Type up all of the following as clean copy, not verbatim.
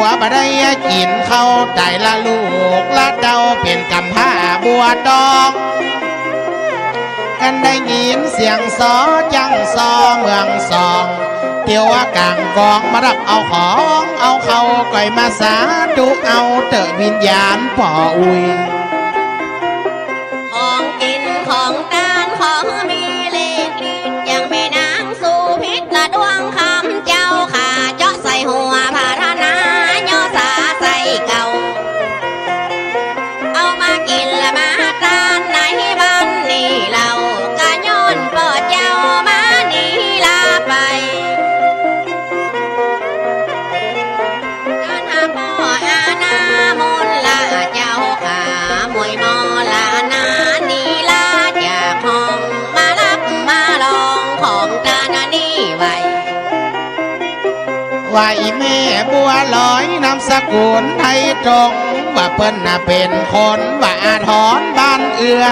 วบ่ได้กินเข้าใจละลูกละเดาเป็นกำผ้าบัวดองกันได้ยินเสียงซอจังซอเมืองซองเที่ยวกลางกองมารับเอาของเอาเข้าก่อยมาสาธุเอาเตอะวิญญาณป่ออุยของกินของการของมีเล็กยังไม่นางสู่พิษละดวงคำเจ้าขาเจาะใส่หัวภาธนาย่อสาใส่เก่าเอามากินละมาตานในบ้านนี่เรากะย้อนเปิดเจ้ามานี่ลาไปการหาพ่ออาณามนละเจ้าขามวยมอลานานีลาจากห้องมารับมาลองของตานานี่ไว้ว่าอีแม่บัวลอยนามสกุลไทยตรงว่าเพิ่นน่ะเป็นคนว่าอาถอนบ้านเอือ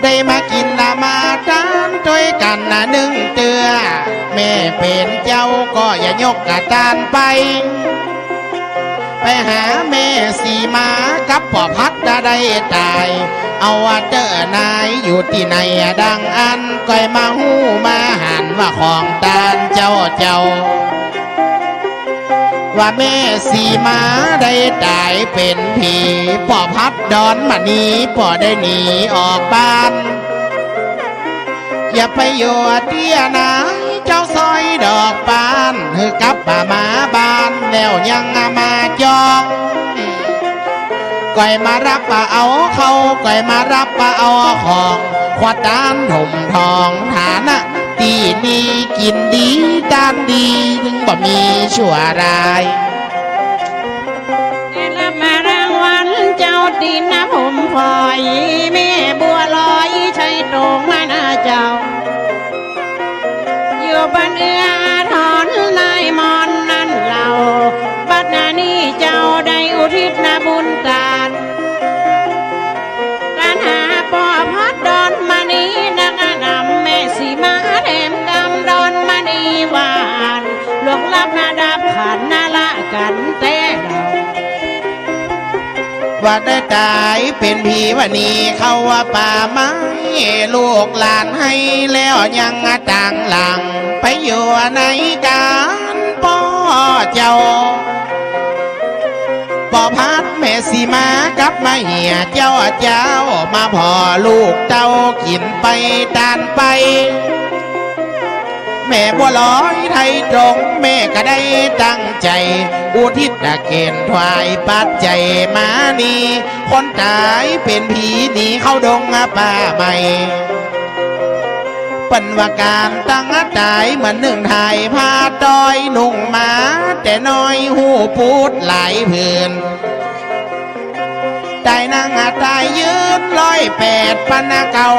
ได้มากินละมาตานด้วยกันนะนึ่งเตือแม่เป็นเจ้าก็อย่ายกกระตานไปหาแม่สีมากับพ่อพัดได้ตายเอาว่าเจอนายอยู่ที่ไหนดังอันก้อยมาหูมาหันว่าของตานเจ้าว่าแม่สีมาได้ตายเป็นผีพ่อพัดดอนมานี้พ่อได้หนีออกบ้านอย่าไปอยู่เตี้ยนะเจ้าซอยดอกปานคือกลับมาบ้านแล้วยังมาจองก่อยมารับเอาเขาก่อยมารับเอาของขวดตานถมทองฐานะตีนี้กินดีด้านดีถึงบ่มีชั่วร้ายได้รับมารางวัลเจ้าตีนนะผมพลอยแม่บัวลอยใช้ตรงมาหน้าเจ้าอยู่บ้านเอื้อถอนนายมอนนั่นเราบัดนานี้เจ้าได้อุทิศนาบุญตานการหาป่อพัดดอนมานีนักนำแม่สีมาแถมกำดอนมานีหวานหลวงรับนาดับขันนาละกันแต่เราว่าได้ตายเป็นผีวันนี้เขาว่าป่าไม้ลูกหลานให้แล้วยังต่างหลังไปอยู่ในการพ่อเจ้าป่อพัดแม่สีมากับมาเหี่ยเจ้ามาพอลูกเจ้ากินไปตานไปแม่บัวลอยไทยตรงแม่ก็ได้ตั้งใจอุทิศเกณฑ์ถวายปัจจัยมานีคนตายเป็นผีหนีเข้าดงป่าใหม่ปัญวาการตั้งตายเหมือนหนึ่งไทยผ้าดอยนุ่งมาแต่น้อยหูพูดหลายพื้นตายนางตายยืน108ปันเก่า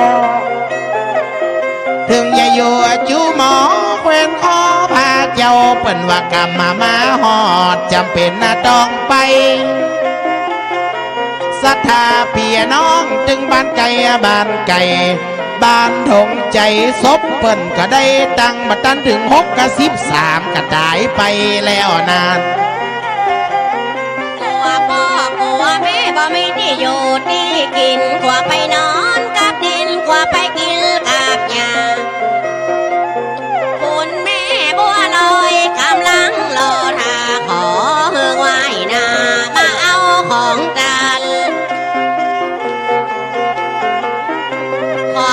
ถึงอย่าอยู่จูหมอแควนคอพาเจ้าเปิ่นว่ากรรมมาหอดจำเป็นต้องไปศรัทธาเพี่น้องจึงบ้านไก่บ้านถงใจศพเปิ่นก็ได้ตั้งมาตันถึง6 กับ 13ก็ตายไปแล้วนานกลัวพ่อกลัวแม่บ่มีที่อยู่ที่กินกลัวไปนอนกับดินกลัวไปกินกับหญ้าคุณแม่บัวลอยกำลังรอท่าขอเฮืองไหวนามาเอาของกันขอ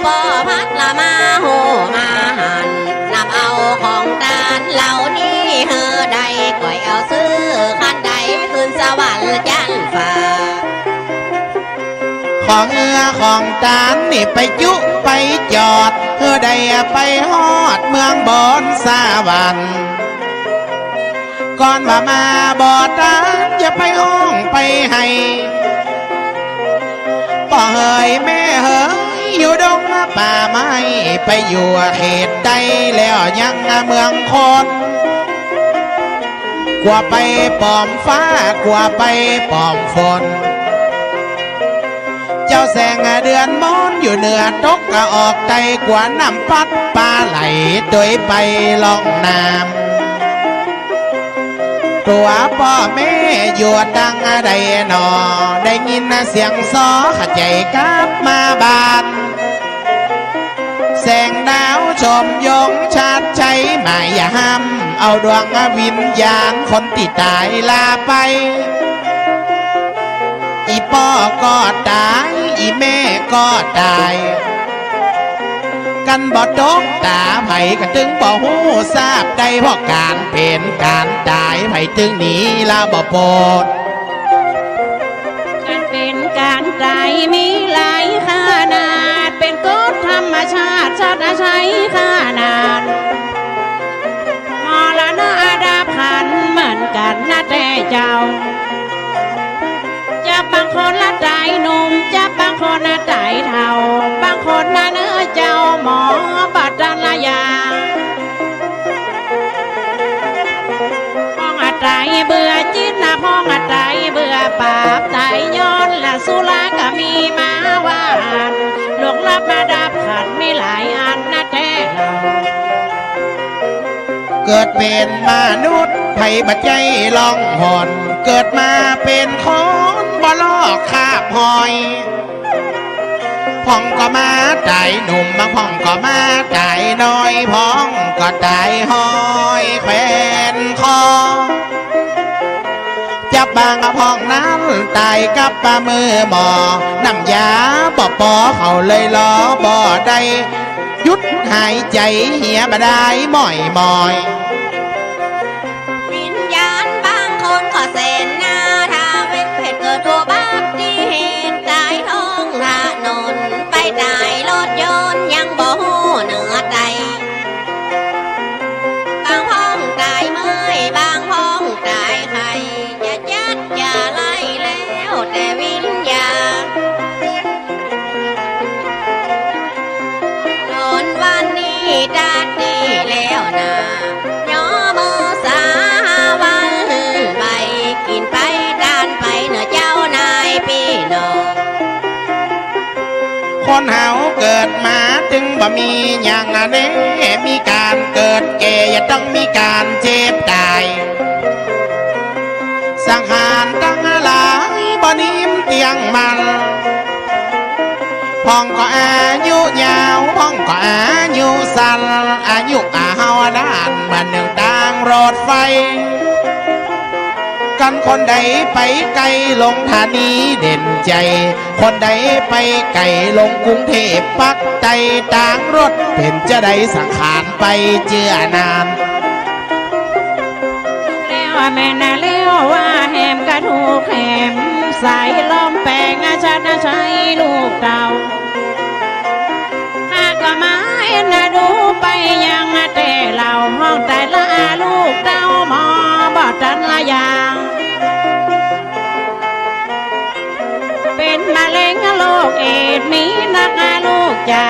พ่อพัดละมาโหมาหันนำเอาของกันเหล่านี้เฮอใดก่อยเอาซื้อคันใดคืนสวรรค์จันฟ้าของของตานนี่ไปจุไปจอดได้ไปฮอดเมืองบอนสาวันก่อนมาบ่ตานอย่าไปห้องไปให้ป่อเฮยแม่เฮยอยู่ดงป่าไม้ไปอยู่เขตใดแล้วยังเมืองคนกว่าไปปอมฟ้ากว่าไปปอมฝนเจ้าแสงเดือนมอนอยู่เหนือตกก็ออกใจกว่าน้ำปัดปลาไหลโดยไปล่องน้ำ ตัวพ่อแม่อยู่ดังใดหนอได้ยินเสียงซอขใจกลับมาบ้านแสงดาวชมยงชาติชัยหมายอย่าห้ามเอาดวงวิญญาณคนที่ตายลาไปอีพ่อก็ตายอีแม่ก็ตายกันบ่ตกตาไผก็ถึงบ่หูทราบได้เพราะการเป็นการตายไผถึงหนีลาบ่โปรดการเป็นการตายมีหลายขนาดเป็นกฎธรรมชาติชาติใช้ขนาดมรณะดับขันเหมือนกันนะแต่เจ้าจะบางคนละตายหนุ่มจะบางคนละตายเฒ่าบางคนละเนื้อเจ้าหมอบัดละยาพ้องตายเบื่อจิตนะพ้องตายเบื่อปาบตายย้อนละสุราก็มีมาว่านหลวงรับมาดับขันมีหลายอันนะแต่เราเกิดเป็นมนุษย์ไผบัดใจลองหอนเกิดมาเป็นคนบ่ลอกคาบหอยพ่องก็มาตายหนุ่มบางพ่องก็มาตายน้อยพ่องก็ตายหอยแขวนคอจับบางพ่องนั้นตายกับปลามือหมอน้ำยาบ่ปอเขาเลยล้อบ่ได้หยุดหายใจเหียบ่ได้ม่อยม่อยวิญญาณบางคนก็เส้นหน้าทางเวทเกิดตัวบ้าที่เหตุตายท้องถนนไปตายรถยนต์ยังบ่หูเหนือใจบางห้องตายเมื่อยบางห้องตายไข่จะยัดจะไล่แล้วแต่วิญญาณโดนวันนี้ดาดีแล้วนะย่อมือสาวันไปกินไปดานไปเนื้อเจ้านายพี่น้องคนเฮาเกิดมาถึงบ่มีอย่างเด้มีการเกิดแก่อย่าต้องมีการเจ็บตายสังหารตั้งหลายบ่นิ่มเตียงมันพ่องก็อายุยาวพ่องก็อายุสั้นอายุเฮาด้านมันหนึ่งต่างรถไฟกันคนใดไปไกลลงธานีเด่นใจคนใดไปไกลลงกรุงเทพปักใจต่างรถเป็นจะได้สังขารไปเจือนานแล้วแม่น่ะแล้วว่าแหมกระถูกแหมใส่ล้อมแปลงชัดใช้ลูกเต่าหากก็มาเอ็นดูไปยังแต่เราห้องแต่ละลูกเต่าหมอบอดจันละยางเป็นมะเร็งโรคเอดส์มีนักลูกจ๋า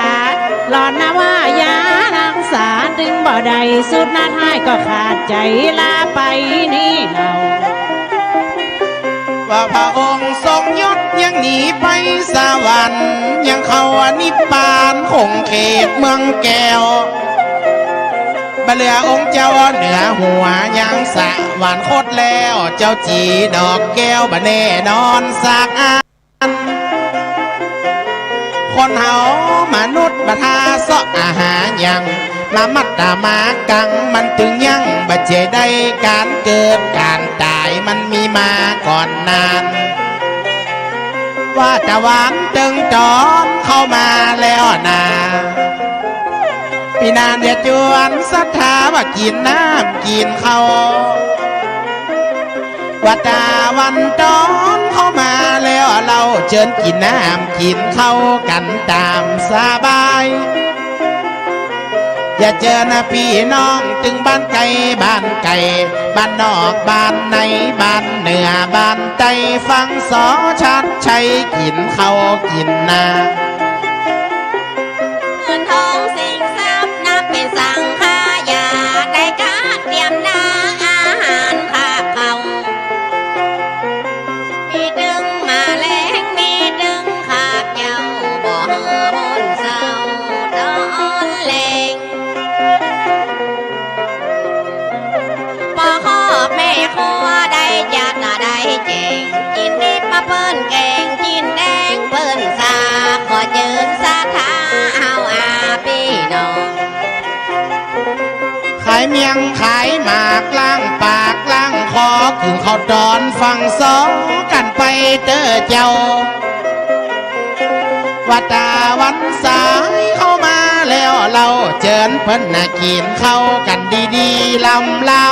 หลอนนะว่ายารักษาถึงบ่ได้สุดนาท้ายก็ขาดใจลาไปนี่เราว่าพระองค์ทรงยศยังหนีไปสวรรค์ยังเข้านิพพานคงเขตเมืองแก้วบ่เหลือองค์เจ้าเหนือหัวยังสะหวานโคตรแล้วเจ้าจีดอกแก้วบ่แน่นอนสักอันคนเฮามนุษย์บัทาเสาะอาหารยังมามัดตามากังมันถึงยังบัดเจได้การเกิดการตายมันมีมาก่อนนานว่าจะหวานตึงจอมเข้ามาแล้วนาพี่นานอย่าจวนศรัทธาว่ากินน้ำกินข้าวว่าตาวันจอนเข้ามาแล้วเราเชิญกินน้ำกินข้าวกันตามสบายอย่าเจอนะพี่น้องถึงบ้านไกลบ้านไกลบ้านนอกบ้านในบ้านเหนือบ้านใต้ฟังสอชัดชัยกินข้าวกินน้ำเงินทองสิ่งทรัพย์นับเป็นสังขายาได้การเตรียมนาอาหารข้าเขามีดึงมาแรงมีดึงขาบเจ้าบ่บนเศร้าตอนแรงพ่อแม่ ครัวได้จัดได้เจงกินนิบมาเปิ้นแกงกินแดงเปิ้นสาขอเจิญสาขาเอาอาพี่น้อง ขายเมียงขายหมากล้างปากล้างคอขึ้นเขาดอนฟังสองกันไปเจอเจ้าว่าตาวันสายเข้ามาแล้วเราเจิญเพิ่นน่ะกินเข้ากันดีๆลำลำ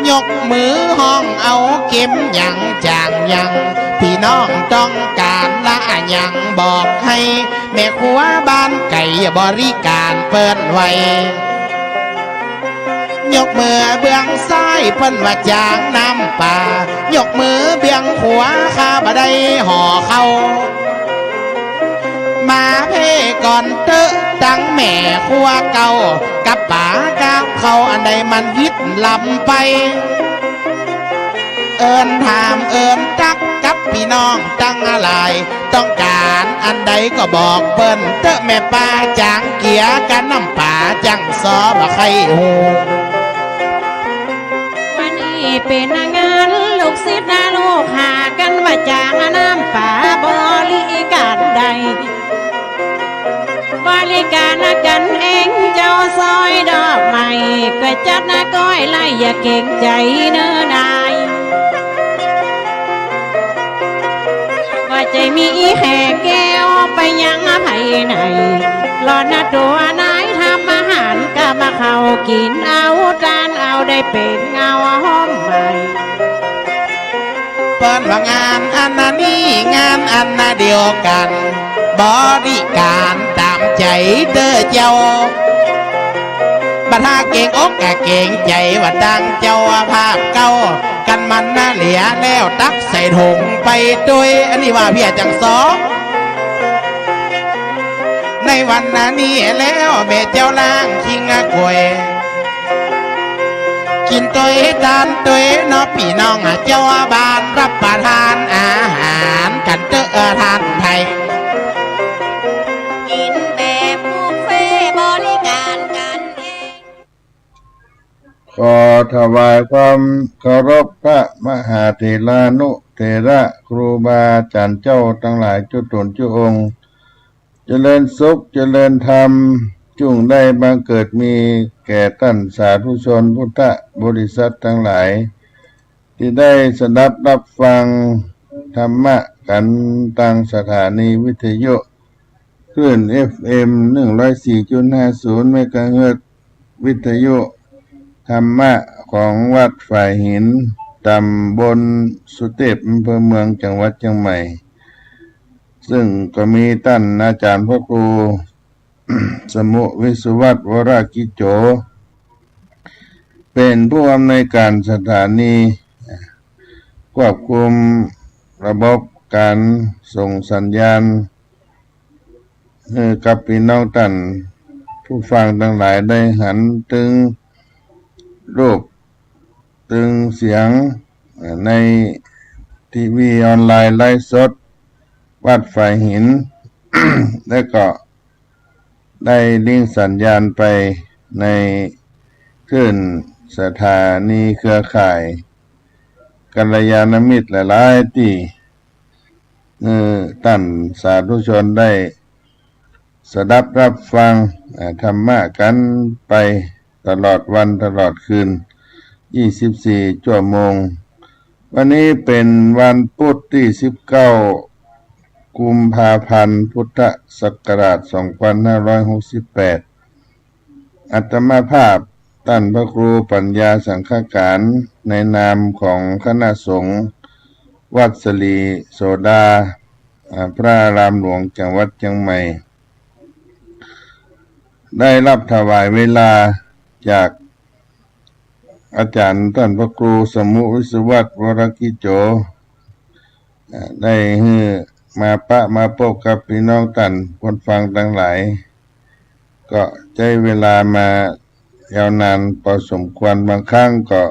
ยกมือห้องเอาเข็มหยังจางหยังพี่น้องต้องการละหยังบอกให้แม่ครัวบ้านไก่บริการเปิดไว้ยกมือเบื้องซ้ายเพิ่นว่าจางน้ำป่ายกมือเบื้องขวาข้าบ่ได้ห่อเข้ามาเพ่ก่อนเตอะตั้งแม่ครัวเก่ากับป๋ากับเขาอันใดมันวิดลำไปเอิญถามเอิญตักกับพี่น้องตั้งอะไรต้องการอันใดก็บอกเปิ้นเตอะแม่ป้าจางเกียกันน้ำป่าจังซอบะไข่หู วันนี้เป็นงานลูกศิษย์นะลูกหากันว่าจางน้ำป่าบริการใดบริการกันเองเจ้าซอยดอกไม้ก็จัดนะก้อยไล่อย่าเก่งใจเนื้อนายว่าใจมีแห่แก้วไปยังภายในรอนะตัวนายทำอาหารก็มาเข้ากินเอาจานเอาได้เป็นเงาห้อมใหม่ เปิ้นว่างานอันนั้นนี่งานอันน่ะเดียวกันบริการตามใจเด้อเจ้าบัดหาเก่งอกกะเก่งใจว่าดังเจ้าภาพเก่ากันมันน่ะเหลียแล้วตักใส่ถุงไปด้วยอันนี้ว่าเพียจังสองในวันนี้แล้วแม่เจ้าล่างคิงอะกวยกินตัวทานตัวเนาะพี่น้องเจ้าบ้านรับประทานอาหารกันเจอทานไทย กินแบบบุฟเฟ่บริการกันเอง ขอถวายความเคารพพระมหาเถรานุเถระครูบาอาจารย์เจ้าทั้งหลายจุตนจุองค์เจริญสุขเจริญธรรมจุงได้บังเกิดมีแก่ท่านสาธุชนพุทธบริษัททั้งหลายที่ได้สดับรับฟังธรรมะกันทางสถานีวิทยุคลื่น FM 104.50 เมกะเฮิรตซ์วิทยุธรรมะของวัดฝ่ายหินตำบลสุเทพอำเภอเมืองจังหวัดเชียงใหม่ซึ่งก็มีท่านอาจารย์พระครู สมุวิสุวัตวรกิจโจเป็นผู้อำนวยการสถานีควบคุมระบบการส่งสัญญาณให้กับพี่น้องท่านผู้ฟังทั้งหลายได้หันถึงรูปถึงเสียงในทีวีออนไลน์ไลฟ์สดวัดฝ่ายหิน และก็ได้ลิงก์สัญญาณไปในคลื่นสถานีเครือข่ายกัลยาณมิตรหลายๆที่ท่านสาธุชนได้สดับรับฟังธรรมะกันไปตลอดวันตลอดคืน24 ชั่วโมงวันนี้เป็นวันพุธที่19 กุมภาพันธ์พุทธศักราช 2568 อาตมาภาพท่านพระครูปัญญาสังฆการในนามของคณะสงฆ์วัดสลีโสดาพระอารามหลวงจังหวัดเชียงใหม่ได้รับถวายเวลาจากอาจารย์ท่านพระครูสมุวิสุวัตวรกิจโจได้มาพบกับพี่น้องท่านคนฟังทั้งหลายก็ใช้เวลามายาวนานพอสมควรบางครั้งก็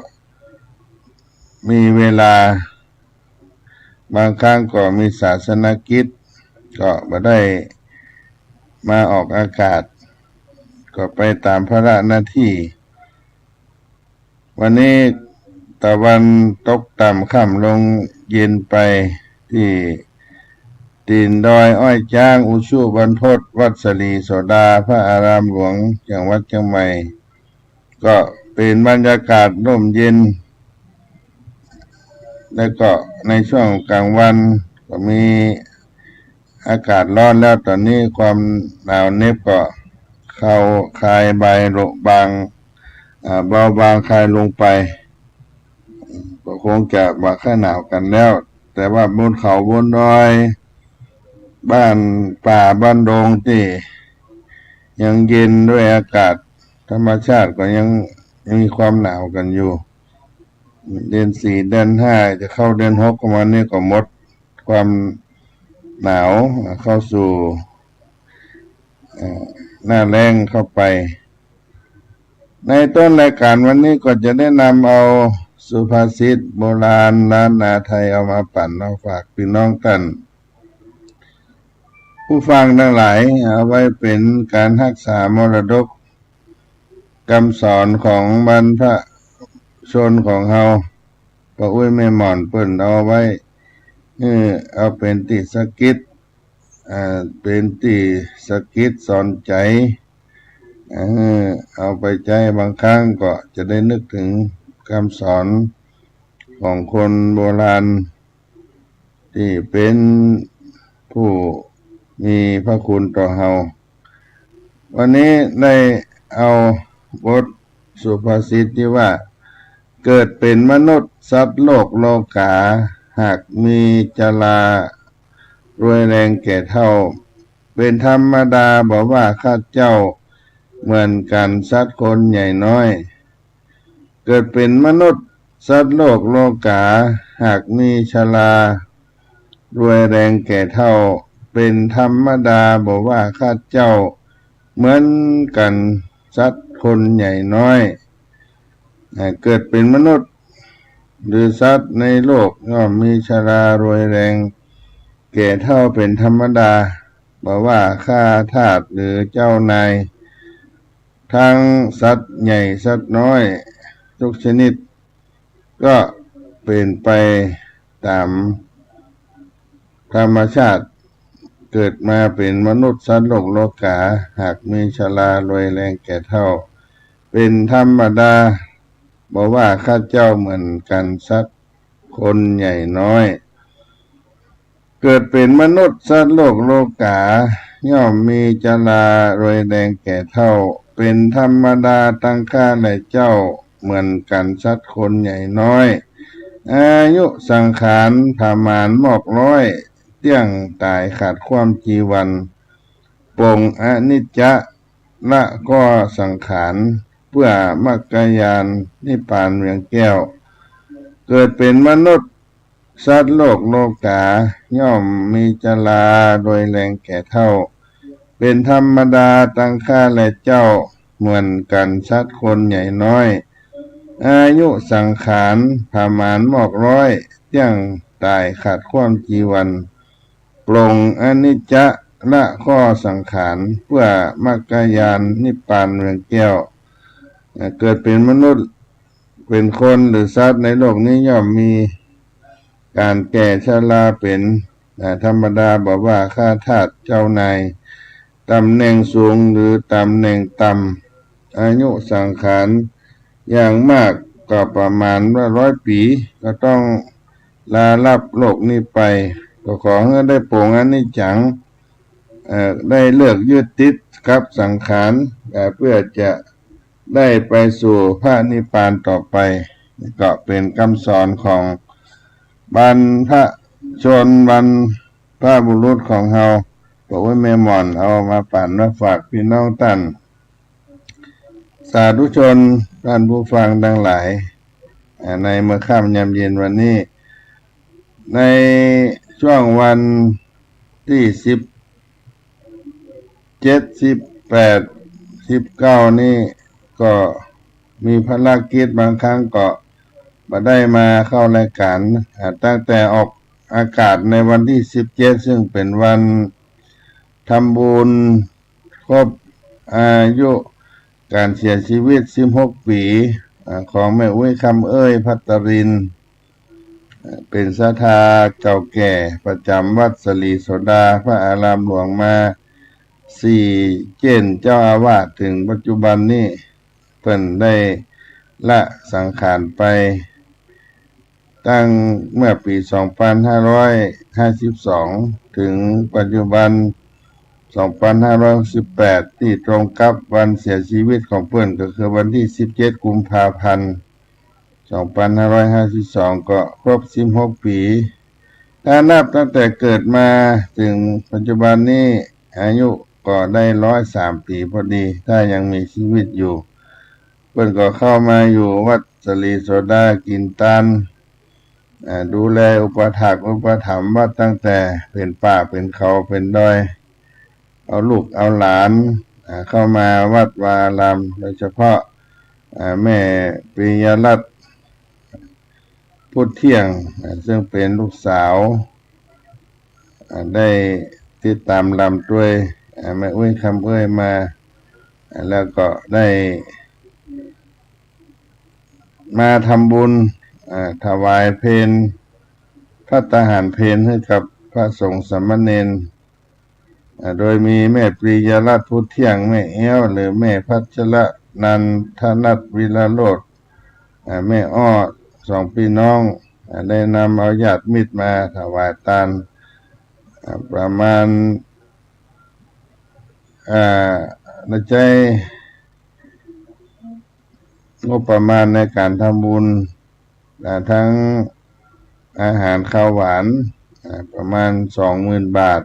มีเวลาบางครั้งก็มีศาสนกิจก็ไม่ได้มาออกอากาศก็ไปตามภาระหน้าที่ วันนี้ตะวันตกต่ำค่ำลงเย็นไปที่ตีนดอยอ้อยจ้างอุชุบรรพตวัดสลีโสดาพระอารามหลวงจังหวัดเชียงใหม่ก็เป็นบรรยากาศร่มเย็นแล้วก็ในช่วงกลางวันก็มีอากาศร้อนแล้วตอนนี้ความหนาวเหน็บก็เข้าคลายใบบางเบาบางคลายลงไปก็คงจะว่าแค่หนาวกันแล้วแต่ว่าบนเขาบนดอยบ้านป่าบ้านดงที่ยังเย็นด้วยอากาศธรรมชาติก็ยังมีความหนาวกันอยู่เดือน4เดือน5จะเข้าเดือน6ประมาณนี้ก็หมดความหนาวเข้าสู่หน้าแล้งเข้าไปในต้นรายการวันนี้ก็จะได้นำเอาสุภาษิตโบราณล้านนาไทยเอามาปั่นเอาฝากพี่น้องท่านผู้ฟังทั้งหลายเอาไว้เป็นการรักษามรดกคำสอนของบรรพชนของเฮาก็อุ้ยแม่หม่อนเปิ้นเอาไว้เอาเป็นติสกิจเป็นติสกิจสอนใจเอาไปใจบางครั้งก็จะได้นึกถึงคำสอนของคนโบราณที่เป็นผู้มีพระคุณต่อเฮาวันนี้ได้เอาบทสุภาษิตที่ว่าเกิดเป็นมนุษย์สัตว์โลกโลกาหากมีจรารวยแรงแก่เท่าเป็นธรรมดาบอกว่าข้าเจ้าเหมือนกันสัตว์คนใหญ่น้อยเกิดเป็นมนุษย์สัตว์โลกโลกาหากมีชรารวยแรงแก่เท่าเป็นธรรมดาบอกว่าข้าเจ้าเหมือนกันสัตว์คนใหญ่น้อยเกิดเป็นมนุษย์หรือสัตว์ในโลกย่อมมีชรารวยแรงแก่เท่าเป็นธรรมดาบอกว่าข้าทาสหรือเจ้านายทั้งสัตว์ใหญ่สัตว์น้อยทุกชนิดก็เป็นไปตามธรรมชาติเกิดมาเป็นมนุษย์สัตว์โลกโลกาหากมีชรารวยแรงแก่เท่าเป็นธรรมดาบอกว่าข้าเจ้าเหมือนกันสัตว์คนใหญ่น้อยเกิดเป็นมนุษย์สัตว์โลกโลกาย่อมมีชรารวยแรงแก่เท่าเป็นธรรมดาตั้งข้าและเจ้าเหมือนกันสัตว์คนใหญ่น้อยอายุสังขารประมาณมอกร้อยเตี้ยงตายขาดความจีวันปงอนิจจะละก็สังขารเพื่อมรรคญาณนิพพานเวียงแก้วเกิดเป็นมนุษย์สัตว์โลกโลกาย่อมมีจราโดยแรงแก่เท่าเป็นธรรมดาตั้งข้าและเจ้าเหมือนกันสัตว์คนใหญ่น้อยอายุสังขารประมาณมอกร้อยเตี้ยงตายขาดความจีวันปลงอนิจจะละข้อสังขารเพื่อมรรคญาณนิพพานเมืองแก้วเกิดเป็นมนุษย์เป็นคนหรือสัตว์ในโลกนี้ย่อมมีการแก่ชราเป็นธรรมดาบอกว่าข้าทาสเจ้านายตำแหน่งสูงหรือตำแหน่งต่ำอายุสังขารอย่างมากก็ประมาณว่า100 ปีก็ต้องลาลับโลกนี้ไปก็ขอให้ได้โปร่งอนิจจังได้เลิกยึดติดกับสังขารเพื่อจะได้ไปสู่พระนิพพานต่อไปก็เป็นคำสอนของบรรพชนบรรพบุรุษของเฮาบอกว่าแม่หม่อนเอามาปั่นมาฝากพี่น้องท่านสาธุชนท่านผู้ฟังทั้งหลายในเมื่อค่ำยามเย็นวันนี้ในช่วงวันที่17 18 19นี่ก็มีภารกิจบางครั้งก็มาได้มาเข้ารายการตั้งแต่ออกอากาศในวันที่17ซึ่งเป็นวันทำบุญครบอายุการเสียชีวิต16 ปี ของแม่อุ้ยคำเอ้ยพัตรินเป็นศรัทธาเก่าแก่ประจำวัดสลีโสดาพระอารามหลวงมา4 เจนเจ้าอาวาสถึงปัจจุบันนี้เพิ่นได้ละสังขารไปตั้งเมื่อปี 2552 ถึงปัจจุบัน 2518 ที่ตรงกับวันเสียชีวิตของเพิ่นก็คือวันที่ 17 กุมภาพันธ์ 2552 ก็ครบ 16 ปีถ้านับตั้งแต่เกิดมาถึงปัจจุบันนี้อายุก็ได้103 ปีพอดีถ้ายังมีชีวิตอยู่เพิ่นก็เข้ามาอยู่วัดสลีโสดากินตันดูแลอุปถัมภ์วัดตั้งแต่เป็นป่าเป็นเขาเป็นดอยเอาลูกเอาหลานเข้ามาวัดวาอารามโดยเฉพาะแม่ปิยรัตน์พุทธเที่ยงซึ่งเป็นลูกสาวได้ติดตามลำด้วยแม่อุ้ยคำเอ้ยมาแล้วก็ได้มาทำบุญถวายเพลพระทหารเพลให้กับพระสงฆ์สามเณรโดยมีแม่ปรียรัตน์พุทธเที่ยงแม่เอี้ยวหรือแม่พัชรนันทนัทวิลาโลดแม่อ้อ2 พี่น้องได้นำเอาญาติมิตรมาถวายทานประมาณในใจงบประมาณในการทำบุญทั้งอาหารข้าวหวานประมาณ 20,000 บาท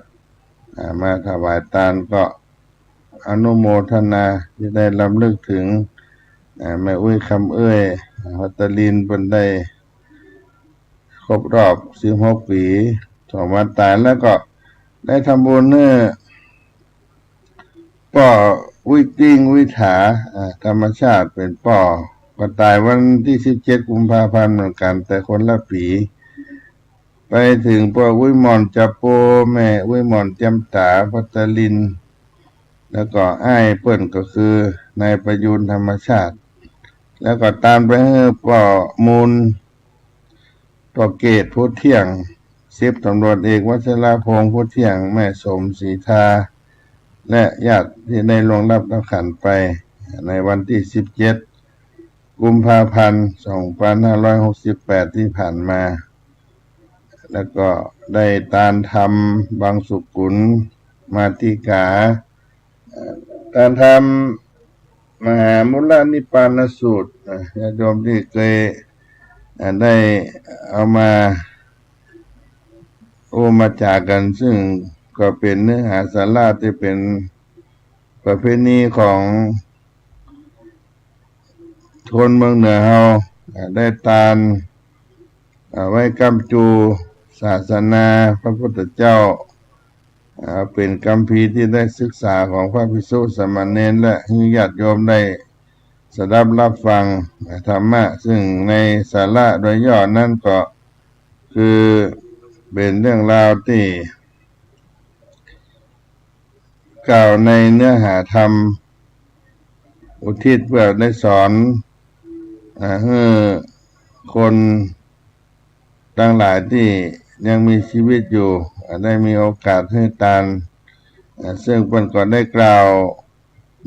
มาถวายทานก็อนุโมทนาที่ได้รำลึกถึงแม่อุ้ยคำเอ้ยพัตลินเพิ่นได้ครบรอบ16 ปีของวันตายแล้วก็ได้ทำบุญป่อวิติ้งวิถาธรรมชาติเป็นป่อก็ตายวันที่ 17 กุมภาพันธ์เหมือนกันแต่คนละปีไปถึงป่อวิมอนจับโปแม่วิมอนจำตาพัตลินแล้วก็อ้ายเปิ้นก็คือนายประยูนธรรมชาติแล้วก็ตามไปป่อมูลป่อเกตพุทธเที่ยง10 ตำรวจเอกวัชรพงษ์พุทธเที่ยงแม่สมศรีทาและญาติที่ได้ลงรับขันไปในวันที่ 17 กุมภาพันธ์ 2568 ที่ผ่านมาแล้วก็ได้ตานทำบางสุกุลมาติกาตานทำมหามุลนิปานสูตรญาติโยมที่เคยได้เอามามาจากกันซึ่งก็เป็นเนื้อหาสาระที่เป็นประเพณีของชนเมืองเหนือเฮาได้ตานไว้กำจูศาสนาพระพุทธเจ้าเป็นคัมภีร์ที่ได้ศึกษาของพระภิกษุสามเณรและญาติโยมได้สดับรับฟังธรรมะซึ่งในสาระโดยย่อนั้นก็คือเป็นเรื่องราวที่กล่าวในเนื้อหาธรรมอุทิศเพื่อได้สอนให้คนทั้งหลายที่ยังมีชีวิตอยู่ได้มีโอกาสให้ทานซึ่งเพิ่นก็ได้กล่าว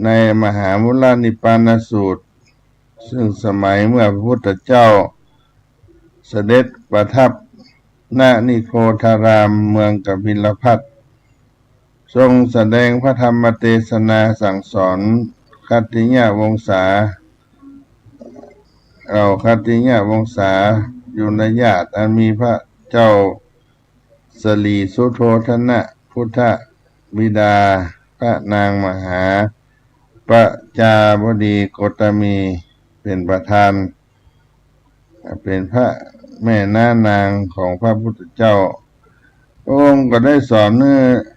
ในมหามุลนิปานสูตรซึ่งสมัยเมื่อพระพุทธเจ้าเสด็จประทับณนิโคธารามเมืองกบิลพัสดุทรงแสดงพระธรรมเทศนาสั่งสอนคัตติยวงศาคัตติยวงศาอยู่ในญาติอันมีพระเจ้าสลีสุโธทนะพุทธบิดาพระนางมหาประจาบดีโกตมีเป็นประธานเป็นพระแม่นางของพระพุทธเจ้าพระองค์ก็ได้สอนให้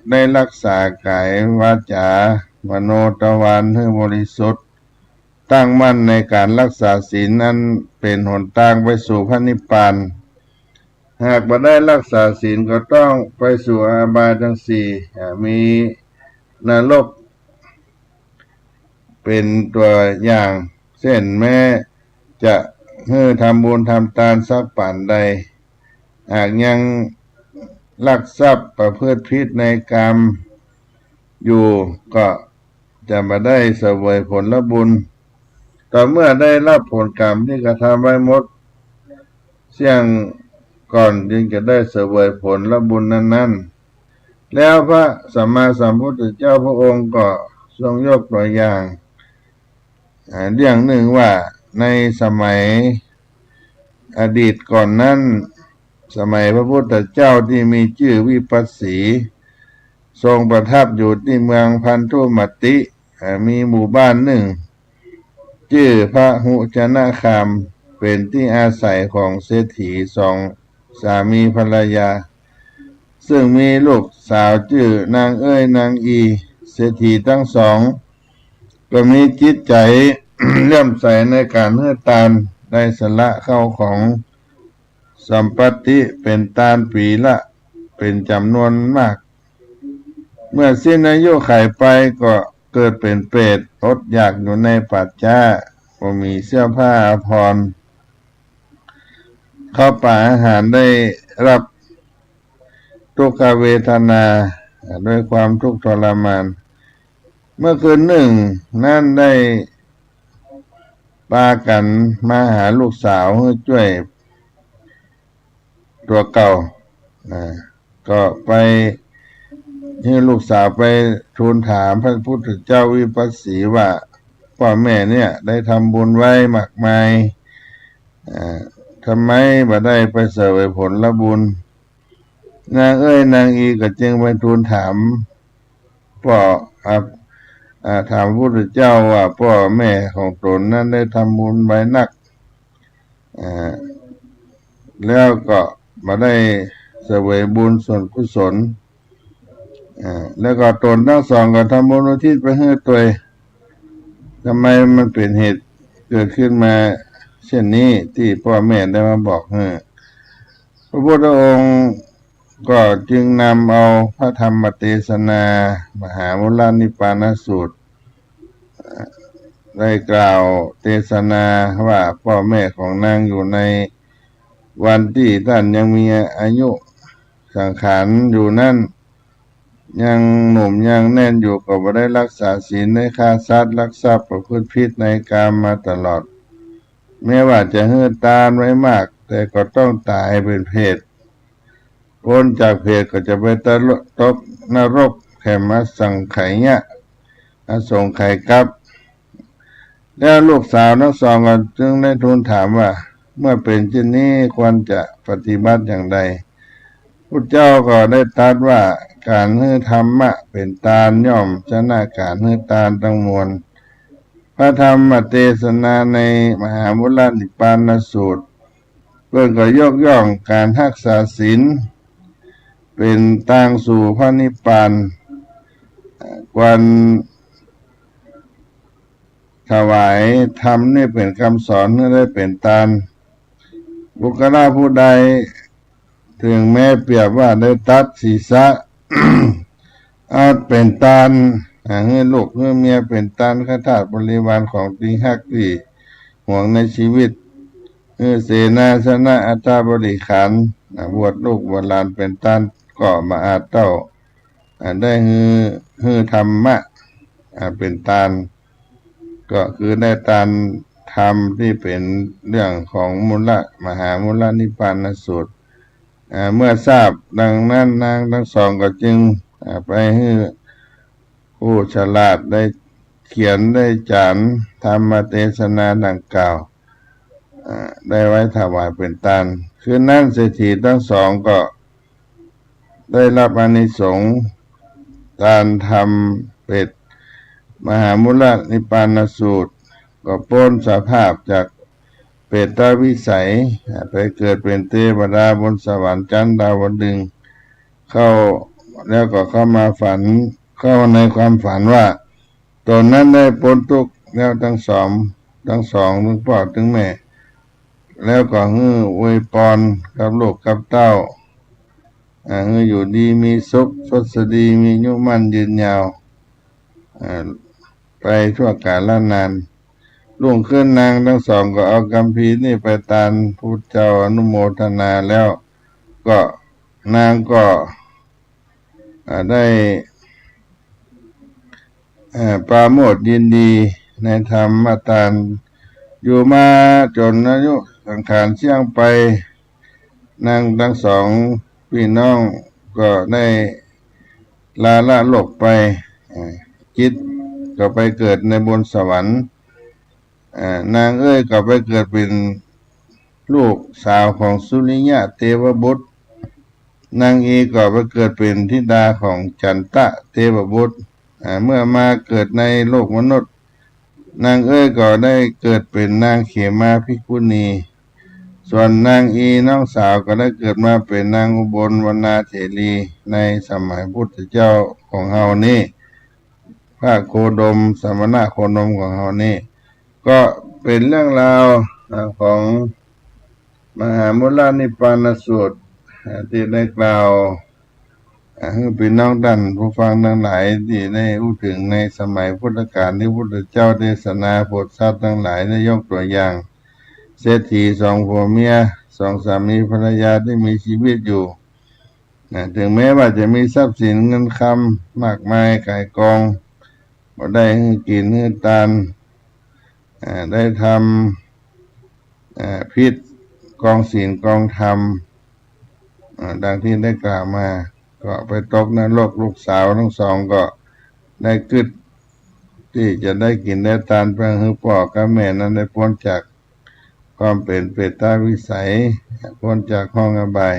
ได้รักษากายวาจามโนทวารให้บริสุทธิ์ตั้งมั่นในการรักษาศีลนั้นเป็นหนทางไปสู่พระนิพพานหากบ่ได้รักษาศีลก็ต้องไปสู่อบายทั้ง4มีนรกเป็นตัวอย่างเช่นแม่ จะทำบุญทำทานสักป่านใดหากยังลักทรัพย์ประพฤติผิดในกรรมอยู่ก็จะมาได้เสวยผลบุญต่อเมื่อได้รับผลกรรมที่กระทำไว้หมดเสี่ยงก่อนจึงจะได้เสวยผลบุญนั้นๆแล้วพระสัมมาสัมพุทธเจ้าพระองค์ก็ทรงยกตัวอย่างเรื่องหนึ่งว่าในสมัยอดีตก่อนนั้นสมัยพระพุทธเจ้าที่มีชื่อวิปัสสีทรงประทับอยู่ที่เมืองพันธุมัตติมีหมู่บ้านหนึ่งชื่อพระหุชนะคามเป็นที่อาศัยของเศรษฐีสองสามีภรรยาซึ่งมีลูกสาวชื่อนางนางอีเศรษฐีทั้งสองก็มีจิตใจ เลื่อมใสในการให้ทานได้สละเข้าของสัมปติเป็นทานปีละเป็นจำนวนมากเมื่อสิ้นอายุไขไปก็เกิดเป็นเปรตอดอยากอยู่ในป่าช้าบ่มีเสื้อผ้าอาภรณ์เข้าป่าอาหารได้รับทุกขเวทนาด้วยความทุกข์ทรมานเมื่อคืนหนึ่งนั่นได้พากันมาหาลูกสาวให้ช่วยตัวเก่าก็ไปให้ลูกสาวไปทูลถามพระพุทธเจ้าวิปัสสีว่าพ่อแม่เนี่ยได้ทำบุญไว้มากมายทำไมบ่ได้ไปเสวยผลบุญนางนางอีก็จึงไปทูลถามพ่อถามพระพุทธเจ้าว่าพ่อแม่ของตนนั้นได้ทำบุญไว้นักแล้วก็มาได้เสวยบุญส่วนกุศลแล้วก็ตนทั้งสองก็ทำบุญอุทิศไปให้ตัวทำไมมันเป็นเหตุเกิดขึ้นมาเช่นนี้ที่พ่อแม่ได้มาบอกพระพุทธองค์ก็จึงนำเอาพระธรรมเทศนามหามุลนิปปานสูตรได้กล่าวเทศนาว่าพ่อแม่ของนางอยู่ในวันที่ท่านยังมีอายุสังขารอยู่นั้นยังหนุ่มยังแน่นอยู่ก็บ่ได้รักษาศีลได้ฆ่าสัตว์ลักทรัพย์ประพฤติผิดในกามมาตลอดแม้ว่าจะให้ทานไว้มากแต่ก็ต้องตายเป็นเพศพ้นจากเพศก็จะไปตกนรกแค่มาสั่งไขเนี่ยส่งไข่กลับแล้วลูกสาวทั้งสองก็จึงได้ทูลถามว่าเมื่อเป็นเช่นนี้ควรจะปฏิบัติอย่างไรพุทธเจ้าก็ได้ตรัสว่าการให้ธรรมะเป็นทานย่อมชนะการให้ทานทั้งมวลพระธรรมเทศนาในมหามุลนิปปานสูตรเพื่อนก็ยกย่องการรักษาศีลเป็นทางสู่พระนิพพานวันถวายธรรมนี่เป็นคำสอนนี่ได้เป็นทานบุคคลผู้ใดถึงแม้เปรียบว่าได้ตัดศีรษะ อาจเป็นทานให้ลูกให้เมียเป็นทานข้าทาสบริวารของที่ฮักที่ห่วงในชีวิตเสนาสนะอัตบริขารบวชลูกบวชหลานเป็นทานก็มาอาเต้าได้ฮือธรรมะเป็นทานก็คือได้ทานธรรมที่เป็นเรื่องของมหามุลนิปปานสูตรเมื่อทราบดังนั้นนางทั้งสองก็จึงไปให้ผู้ฉลาดได้เขียนได้จานธรรมเทศนาดังกล่าวได้ไว้ถวายเป็นทานคืนนั้นเศรษฐีทั้งสองก็ได้รับอานิสงส์การทำเป็ดมหามุลนิปปานสูตรก็พ้นสภาพจากเปรตวิสัยไปเกิดเป็นเทวดาบนสวรรค์ชั้นดาวดึงส์แล้วก็เข้ามาฝันเข้าในความฝันว่าตนนั้นได้พ้นทุกข์แล้วทั้งสองทั้งพ่อทั้งแม่แล้วก็อวยพรกับลูกกับเต้าอยู่ดีมีสุขสดสดีมีอายุมั่นยืนยาวไปทั่วกาลนาน รุ่งขึ้นนางทั้งสองก็เอาคัมภีร์นี่ไปตานพุทธเจ้าอนุโมทนาแล้วก็นางก็ได้ปราโมทย์ยินดีในธรรมทานอยู่มาจนอายุสังขารเสี่ยงไปนางทั้งสองพี่น้องก็ได้ลาละโลกไปจิตก็ไปเกิดในบนสวรรค์นางก็ไปเกิดเป็นลูกสาวของสุริยะเทวบุตรนางก็ไปเกิดเป็นธิดาของจันทะเทวบุตรเมื่อมาเกิดในโลกมนุษย์นางก็ได้เกิดเป็นนางเขมาภิกขุณีส่วนนางน้องสาวก็ได้เกิดมาเป็นนางอุบลวรรณาเถรีในสมัยพุทธเจ้าของเฮานี่พระโคดมสมณะโคดมของเฮานี่ก็เป็นเรื่องราวของมหามุลานิพพานสูตรที่ได้กล่าวให้พี่น้องท่านผู้ฟังทั้งหลายที่ได้รู้ถึงในสมัยพุทธกาลที่พระพุทธเจ้าเทศนาโปรดสัตว์ทั้งหลายได้ยกตัวอย่างเศรษฐีสองผัวเมียสองสามีภรรยาที่มีชีวิตอยู่ถึงแม้ว่าจะมีทรัพย์สินเงินคำมากมายก่ายกองบ่ได้ให้กินให้ทานได้ทำพิษกองศีลกองธรรมดังที่ได้กล่าวมาก็ไปตกนรกลูกสาวทั้งสองก็ได้กึศที่จะได้กินได้ทานเพื่อให้พ่อกับแม่นั้นได้พ้นจากความเป็นเปรตวิสัยพ้นจากห้องอบาย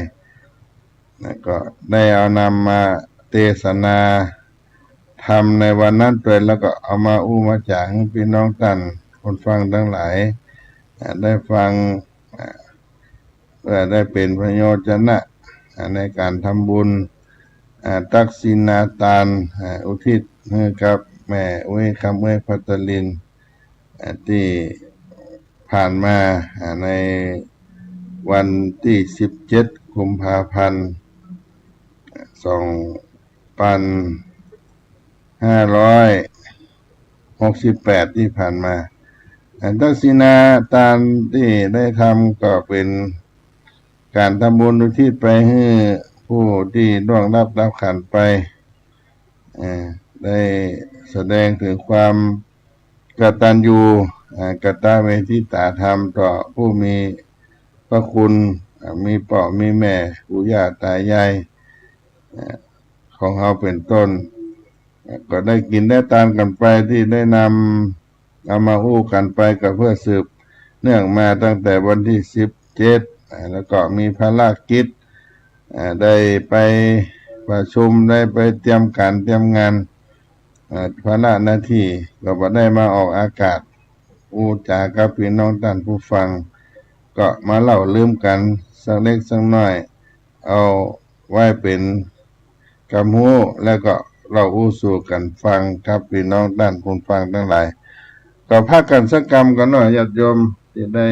ก็ได้เอานำมาเทศนาทำในวันนั้นไปแล้วก็เอามามาจากพี่น้องท่านคนฟังทั้งหลายได้ฟังเพื่อได้เป็นประโยชน์นะในการทำบุญตักสินาทานอุทิศให้กับแม่คำพัตลินที่ผ่านมาในวันที่17 กุมภาพันธ์ 2568 ที่ผ่านมาตักสินาทานที่ได้ทำก็เป็นการทำบุญอุทิศไปให้ผู้ที่ล่วงลับขันไปได้แสดงถึงความกตัญญูกตเวทิตาธรรมต่อผู้มีพระคุณมีพ่อมีแม่ปู่ย่าตายายของเราเป็นต้นก็ได้กินได้ทานกันไปที่ได้นำเอามากันไปก็เพื่อสืบเนื่องมาตั้งแต่วันที่17แล้วก็มีภารกิจได้ไปประชุมได้ไปเตรียมการเตรียมงานภาระหน้าที่ก็บ่ได้มาออกอากาศจากับพี่น้องท่านผู้ฟังก็มาเล่าลืมกันสักเล็กสักน้อยเอาไว้เป็นคำฮู้แล้วก็เราสู่กันฟังครับพี่น้องท่านผู้ฟังทั้งหลายก็พากันสักกรรมกันหน่อยญาติโยมที่ได้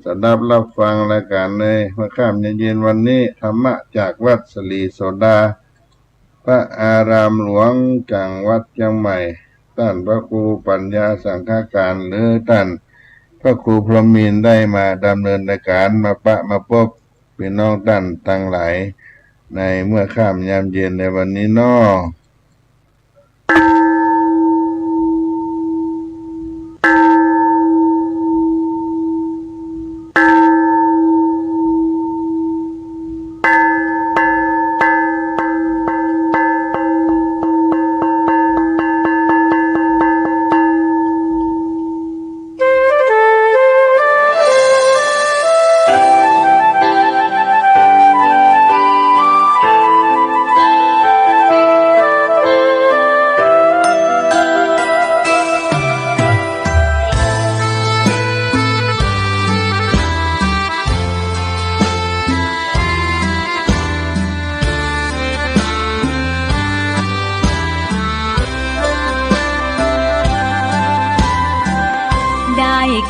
สดับรับฟังรายการในเมื่อค่ำเย็นวันนี้ธรรมะจากวัดสลีโสดาพระอารามหลวงจังวัดเชียงใหม่ท่านพระครูปัญญาสังฆการหรือท่านพระครูพรหมินทร์ได้มาดำเนินรายการมาพบพี่น้องท่านทั้งหลายในเมื่อค่ำยามเย็นในวันนี้น้อ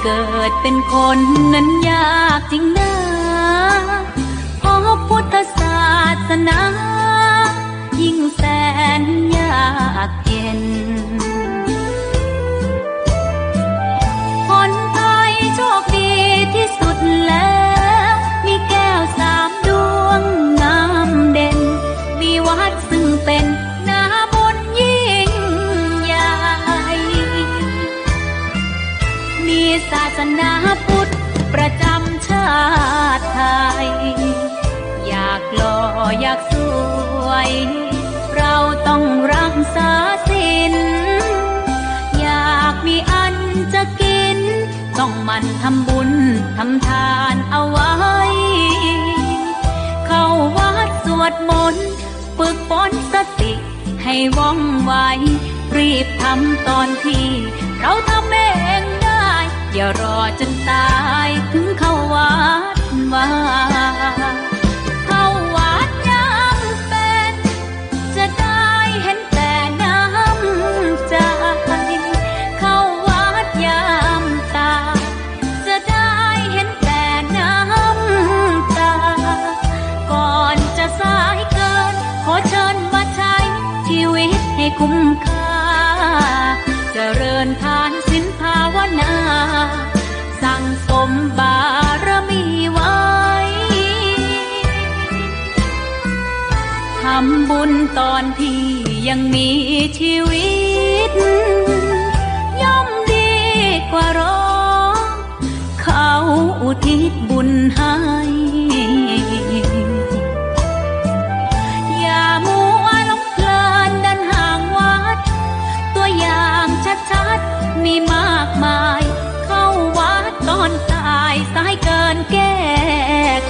เกิดเป็นคนนั้นยากจริงนะเพราะพุทธศาสนายิ่งแสนยากเย็น นาพุทธประจำชาติไทย อยากหล่ออยากสวย เราต้องรักษาศีล อยากมีอันจะกิน ต้องหมั่นทำบุญทำทานเอาไว้ เข้าวัดสวดมนต์ฝึกฝนสติให้ว่องไว รีบทำตอนที่เราทำเองได้ อย่ารอจนตายถึงเข้าวัดว่าเข้าวัดยังเป็นจะได้เห็นแต่น้ำใจ เข้าวัดยามตาจะได้เห็นแต่น้ำตา ก่อนจะสายเกินขอเชิญมาใช้ชีวิตให้คุ้มค่า เจริญทานศีลภาวนา สั่งสมบารมีไว้ ทำบุญตอนที่ยังมีชีวิต ย่อมดีกว่ารอเขาอุทิศบุญให้ อย่ามัวหลงเพลินเดินห่างวัด ตัวอย่างชัดๆมีมากมาย เข้าวัดตอนตายสายเกินแก้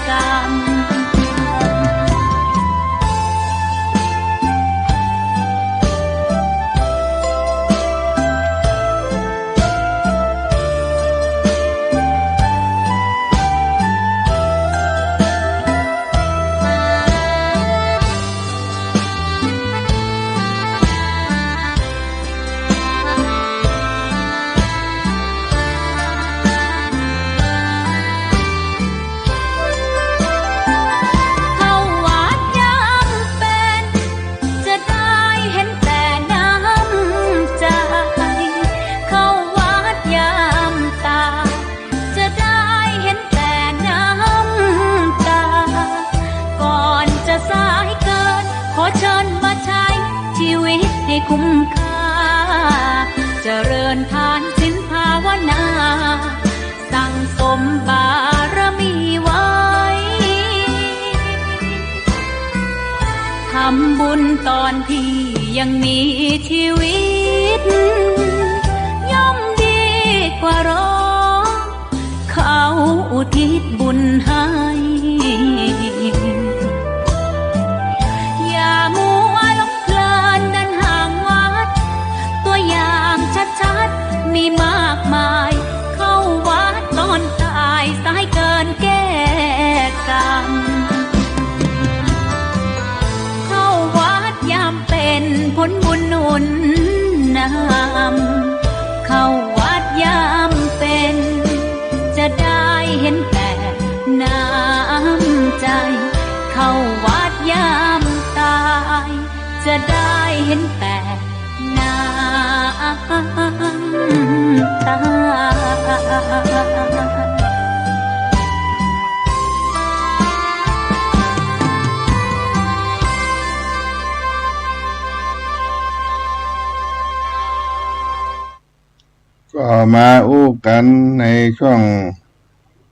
กรรม เข้าวัดยังเป็นจะได้เห็นแต่น้ำใจ เข้าวัดยามตาจะได้เห็นแต่น้ำตา ก่อนจะสายเกินขอเชิญมาใช้ชีวิตให้คุ้มค่า เจริญทานศีลภาวนา สั่งสมบารมีไว้ ทำบุญตอนที่ยังมีชีวิต ย่อมดีกว่ารอเขาอุทิศบุญให้ อย่ามัวหลงเพลินเดินห่างวัด ตัวอย่างชัดๆมีมากมาย เข้าวัดตอนตายสายเกินแก้กรรม เข้าวัดยามเป็นผลบุญหนุนนำ เข้าวัดยามเป็นจะได้เห็นแต่น้ำใจ เข้าวัดยามตายจะได้เห็นแต่น้ำตา ก็มาอู้กันในช่วง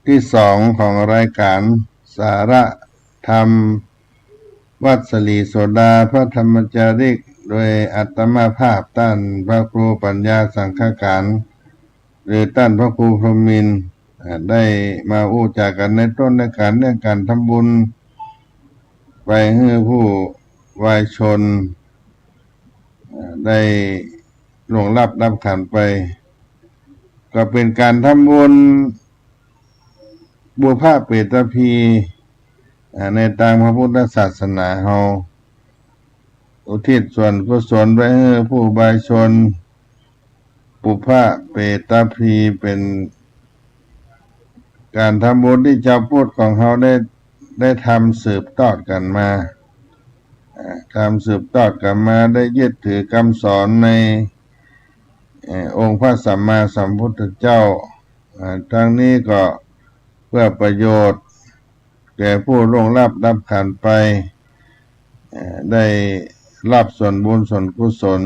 ที่สองของรายการสาระธรรมวัดสลีโสดาพระธรรมจาริก โดยอัตมาภาพท่านพระครูปัญญาสังฆการ หรือท่านพระครูพรหมินทร์ได้มาอู้จากันในต้นในการเรื่องการทำบุญไปให้ผู้วายชนได้หลวงรับขันไป ก็เป็นการทำบุญบุพเปตพีในตามพระพุทธศาสนาเฮาอุทิศส่วนกุศลไปให้ผู้บายชนบุพเปตพีเป็นการทำบุญที่เจ้าพุทธของเฮาได้ทำสืบทอดกันมาทำสืบทอดกันมาได้ยึดถือคำสอนในองค์พระสัมมาสัมพุทธเจ้าทั้งนี้ก็เพื่อประโยชน์แก่ผู้ล่วงรับขันไปได้รับส่วนบุญส่วนกุศล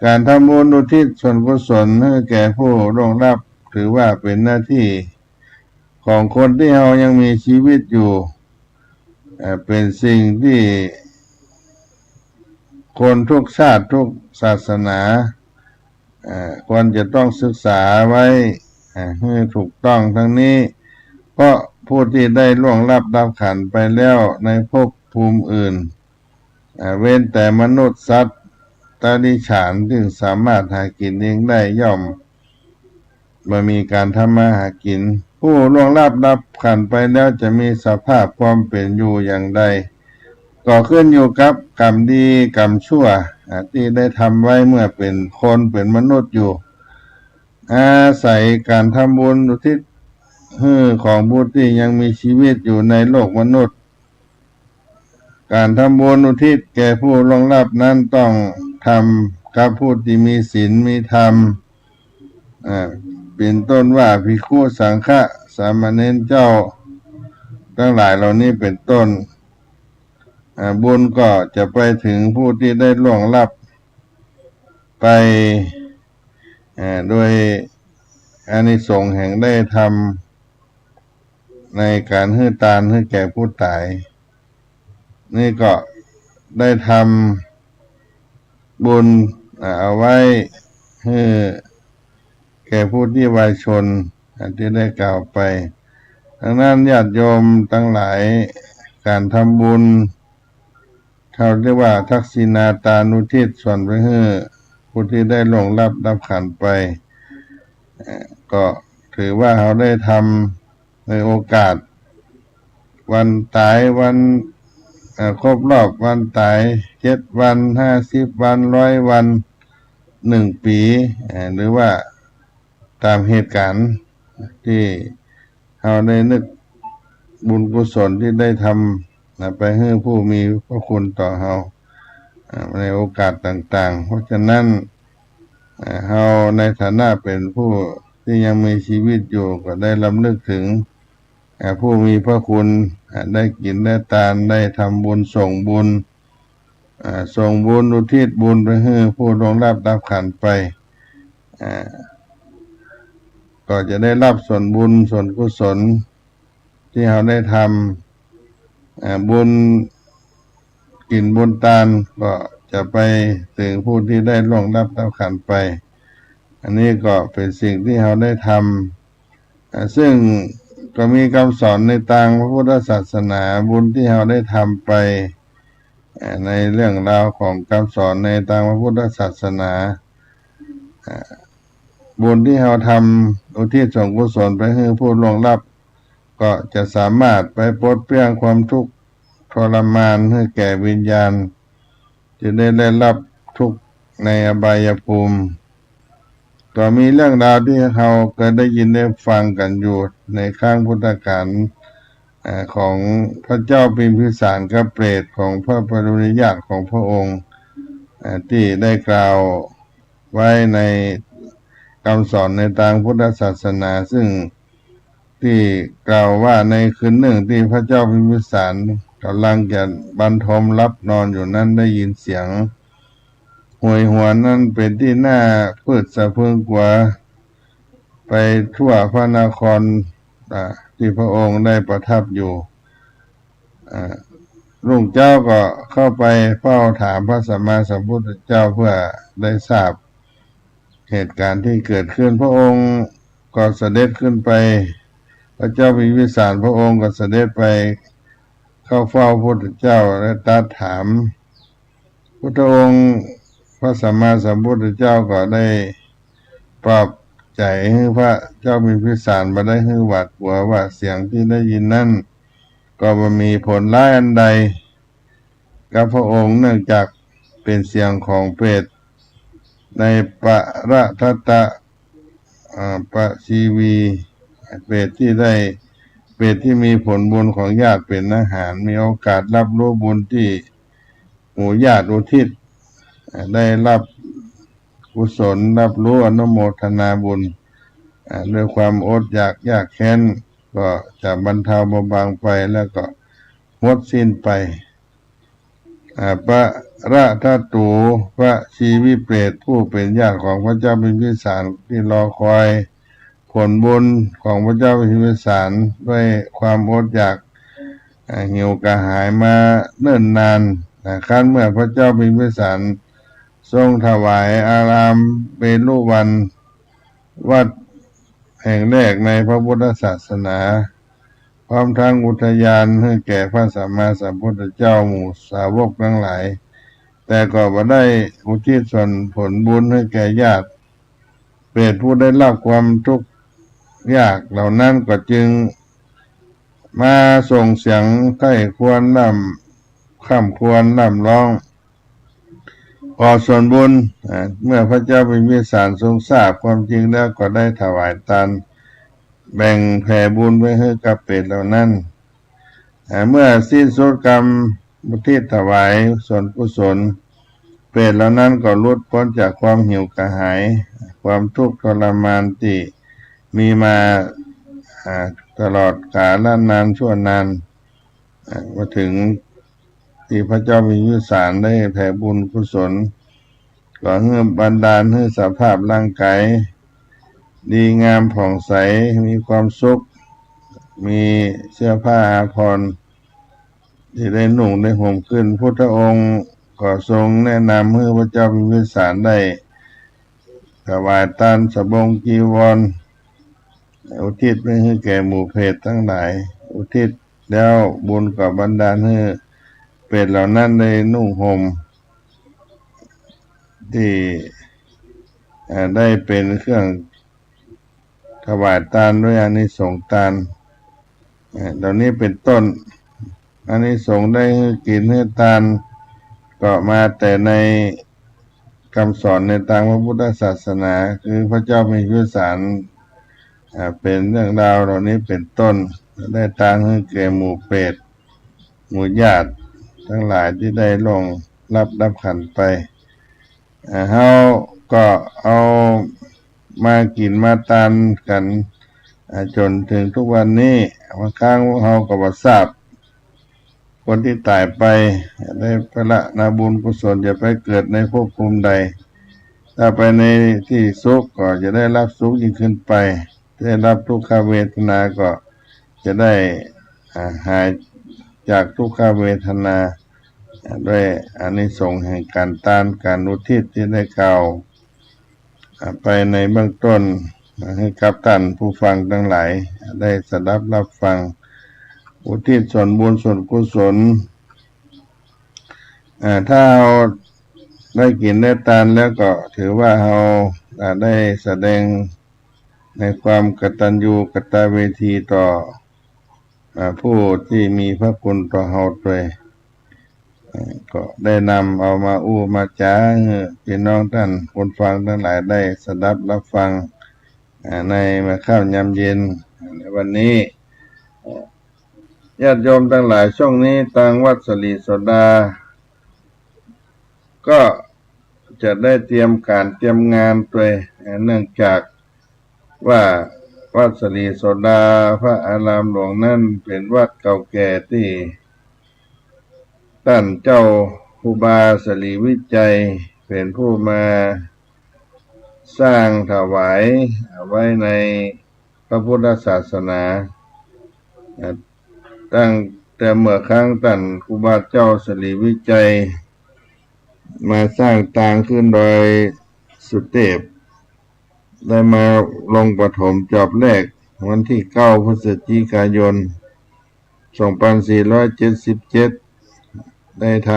การทำบุญอุทิศส่วนกุศลให้แก่ผู้ล่วงรับ ถือว่าเป็นหน้าที่ของคนที่เรายังมีชีวิตอยู่เป็นสิ่งที่คนทุกชาติทุกศาสนาควรจะต้องศึกษาไว้ให้ถูกต้องทั้งนี้เพราะผู้ที่ได้ล่วงลับดับขันไปแล้วในภพภูมิอื่นเว้นแต่มนุษย์สัตว์ตาดิฉานซึ่งสามารถหากินเองได้ย่อมบ่มีการทำมาหากินผู้ล่วงลับดับขันไปแล้วจะมีสภาพความเป็นอยู่อย่างใดก็ขึ้นอยู่กับกรรมดีกรรมชั่วที่ได้ทำไว้เมื่อเป็นคนเป็นมนุษย์อยู่อาศัยการทำบุญอุทิศของผู้ที่ยังมีชีวิตอยู่ในโลกมนุษย์การทำบุญอุทิศแก่ผู้ล่วงลับนั้นต้องทำกับผู้ที่มีศีลมีธรรมเป็นต้นว่าภิกขุสังฆะสามเณรเจ้าทั้งหลายเหล่านี้เป็นต้นบุญก็จะไปถึงผู้ที่ได้ล่วงลับไปโดยอานิสงส์แห่งได้ทำในการให้ทานให้แก่ผู้ตายนี่ก็ได้ทำบุญเอาไว้ให้แก่ผู้ที่วายชนที่ได้กล่าวไปดังนั้นญาติโยมทั้งหลายการทำบุญเขาเรียกว่าทักษิณาทานุทิศส่วนไปให้ผู้ที่ได้ล่วงลับดับขันไปก็ถือว่าเขาได้ทำในโอกาสวันตายวันครบรอบวันตาย7 วัน50 วัน100 วัน1 ปีหรือว่าตามเหตุการณ์ที่เราได้นึกบุญกุศลที่ได้ทำไปให้ผู้มีพระคุณต่อเราในโอกาสต่างๆเพราะฉะนั้นเราในฐานะเป็นผู้ที่ยังมีชีวิตอยู่ก็ได้รำลึกถึงผู้มีพระคุณได้กินได้ทานได้ทำบุญส่งบุญอุทิศบุญไปให้ผู้ล่วงลับดับขันไปก็จะได้รับส่วนบุญส่วนกุศลที่เราได้ทำบุญกินบุญทานก็จะไปถึงผู้ที่ได้ล่วงลับดับขันไปอันนี้ก็เป็นสิ่งที่เราได้ทำซึ่งก็มีคำสอนในทางพระพุทธศาสนาบุญที่เราได้ทำไปในเรื่องราวของคำสอนในทางพระพุทธศาสนาบุญที่เราทำอุทิศส่วนกุศลไปให้ผู้ล่วงลับก็จะสามารถไปปลดเปลื้องความทุกข์ทรมานให้แก่วิญญาณจะได้รับทุกข์ในอบายภูมิก็มีเรื่องราวที่เราเคยได้ยินได้ฟังกันอยู่ในข้างพุทธกาลของพระเจ้าพิมพิสารกับเปรตของพระปริญาติของพระองค์ที่ได้กล่าวไว้ในคำสอนในทางพุทธศาสนาซึ่งที่กล่าวว่าในคืนหนึ่งที่พระเจ้าพิมพิสารกำลังจะบรรทมรับนอนอยู่นั้นได้ยินเสียงหวยหวนนั้นเป็นที่น่าพืชสะพรึงกว่าไปทั่วพระนครที่พระองค์ได้ประทับอยู่รุ่งเจ้าก็เข้าไปเฝ้าถามพระสัมมาสัมพุทธเจ้าเพื่อได้ทราบเหตุการณ์ที่เกิดขึ้นพระองค์ก็เสด็จขึ้นไปพระเจ้าพิมพิสารพระองค์ก็เสด็จไปเข้าเฝ้าพระพุทธเจ้าและตรัสถามพุทธองค์พระสัมมาสัมพุทธเจ้าก็ได้ปลอบใจให้พระเจ้าพิมพิสารมาได้ให้หวาดกลัวว่าเสียงที่ได้ยินนั่นก็บ่มีผลร้ายอันใดกับพระองค์เนื่องจากเป็นเสียงของเปรตในปะระทัตตะปะชีวีเปรตที่มีผลบุญของญาติเป็นอาหารมีโอกาสรับรู้บุญที่หมู่ญาติอุทิศได้รับกุศลรับรู้อนุโมทนาบุญด้วยความอดอยากยากแค้นก็จะบรรเทาเบาบางไปแล้วก็หมดสิ้นไปพระราทัตตูพระชีวิเปรตผู้เป็นญาติของพระเจ้าพิมพิสารที่รอคอยผ ผลบุญของพระเจ้าพิมพิสารด้วยความอดอยากหิวกระหายมาเนิ่นนานขั้นเมื่อพระเจ้าพิมพิสารทรงถวายอารามเวฬุวันวัดแห่งแรกในพระพุทธศาสนาพร้อมทั้งอุทยานให้แก่พระสัมมาสัมพุทธเจ้าหมู่สาวกทั้งหลายแต่ก็บ่ได้อุทิศส่วนผลบุญให้แก่ญาติเปรตผู้ได้รับความทุกข์ยากเหล่านั้นก็จึงมาส่งเสียงใกล้ควรค่ำควรร้องขอส่วนบุญเมื่อพระเจ้าพิมพิสารทรงทราบความจริงแล้วก็ได้ถวายทานแบ่งแผ่บุญไว้ให้กับเปรตเหล่านั้นเมื่อสิ้นสุดกรรมอุทิศถวายส่วนกุศลเปรตเหล่านั้นก็หลุดพ้นจากความหิวกระหายความทุกข์ทรมานที่มีมาตลอดกาลนานชั่วนานมาถึงที่พระเจ้าพิมพิสารได้แผ่บุญกุศลก็ให้บันดาลให้สภาพร่างกายดีงามผ่องใสมีความสุขมีเสื้อผ้าอาภรณ์ที่ได้นุ่งได้ห่มขึ้นพุทธองค์ก็ทรงแนะนำให้พระเจ้าพิมพิสารได้ถวายทานสบงจีวรอุทิศไปให้แก่หมู่เพศทั้งหลายอุทิศแล้วบุญก็บันดาลให้เปรตเหล่านั้นได้นุ่งห่มที่ได้เป็นเครื่องถวายทานด้วยอานิสงส์ทานเหล่านี้เป็นต้นอานิสงส์ได้ให้กินให้ทานก็มาแต่ในคำสอนในทางพระพุทธศาสนาคือพระเจ้าพิมพิสารเป็นเรื่องราวเหล่านี้เป็นต้นได้ทานให้แก่หมู่เปรตหมู่ญาติทั้งหลายที่ได้ลงรับขันไปเฮาก็เอามากินมาทานกันจนถึงทุกวันนี้บางครั้งเฮาก็บ่ทราบคนที่ตายไปได้พระนาบุญกุศลจะไปเกิดในภพภูมิใดถ้าไปในที่สุขก็จะได้รับสุขยิ่งขึ้นไปได้รับทุกขเวทนาก็จะได้หายจากทุกขเวทนาด้วยอานิสงส์แห่งการทานการอุทิศที่ได้กล่าวไปในเบื้องต้นให้กับท่านผู้ฟังทั้งหลายได้สดับรับฟังอุทิศส่วนบุญส่วนกุศลถ้าเราได้กินได้ทานแล้วก็ถือว่าเราได้แสดงในความกตัญญูกตเวทีต่อผู้ที่มีพระคุณต่อเราด้วยก็ได้นำเอามามาจ้าพี่น้องท่านคนฟังทั้งหลายได้สดับรับฟังในมาข้าวยามเย็นในวันนี้ญาติโยมทั้งหลายช่วงนี้ทางวัดสลีโสดาก็จะได้เตรียมงานตัวเนื่องจากว่าวัดสลีโสดาพระอารามหลวงนั้นเป็นวัดเก่าแก่ที่ท่านเจ้าครูบาสลีวิจัยเป็นผู้มาสร้างถวายไว้ในพระพุทธศาสนาตั้งแต่เมื่อครั้งท่านครูบาเจ้าสลีวิจัยมาสร้างตางขึ้นโดยสุเทพได้มาลงปฐมจอบแรกวันที่9 พฤศจิกายน 2477ได้ท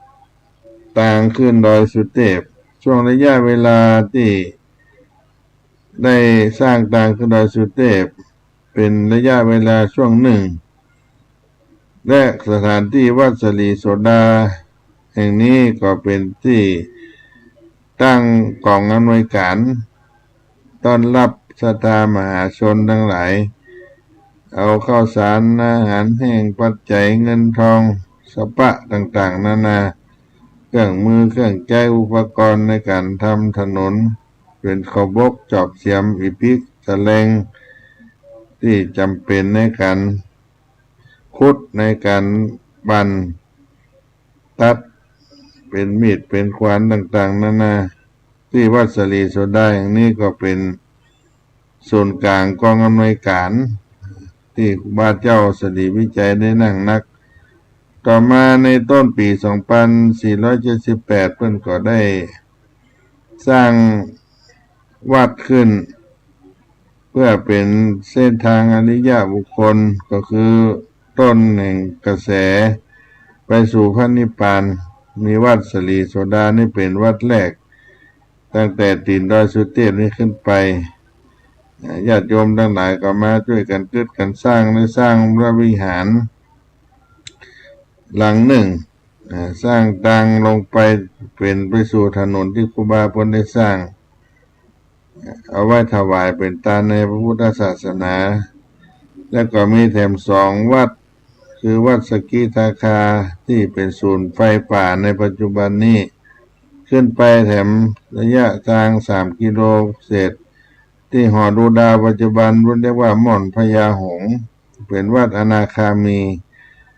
ำตางขึ้นโดยสุเทพช่วงระยะเวลาที่ได้สร้างตางขึ้นโดยสุเทพเป็นระยะเวลาช่วงหนึ่งและสถานที่วัดสลีโสดาแห่งนี้ก็เป็นที่ตั้งกองอำนวยการต้อนรับศรัทธามหาชนทั้งหลายเอาข้าวสารอาหารแห้งปัจจัยเงินทองสปะต่างๆนานาเครื่องมือเครื่องใจอุปกรณ์ในการทำถนนเป็นขบกจอบเสียมอิพิกแสลงที่จำเป็นในการขุดในการบันตัดเป็นมีดเป็นขวานต่างๆนานาที่วัดสลีโสดาอย่างนี้ก็เป็น ส่วนกลางกองอำนวยการที่ครูบาเจ้าสดีวิจัยได้นั่งนักต่อมาในต้นปี 2478 เพิ่นก็ได้สร้างวัดขึ้นเพื่อเป็นเส้นทางอริยบุคคลก็คือต้นแห่งกระแสไปสู่พระนิพพานมีวัดสลีโสดานี่เป็นวัดแรกตั้งแต่ตีนดอยสุเทพนี้ขึ้นไปญาติโยมทั้งหลายก็มาช่วยกันเกิดกันสร้างและสร้างพระวิหารหลังหนึ่งสร้างตังลงไปเป็นไปสู่ถนนที่ครูบาเพิ่นได้สร้างเอาไว้ถวายเป็นทานในพระพุทธศาสนาแล้วก็มีแถม2 วัดคือวัดสกิทาคาที่เป็นศูนย์ไฟป่าในปัจจุบันนี้ขึ้นไปแถมระยะทาง3 กิโลเศษที่หอดูดาวปัจจุบันเรียกว่าม่อนพญาหงส์เป็นวัดอนาคามี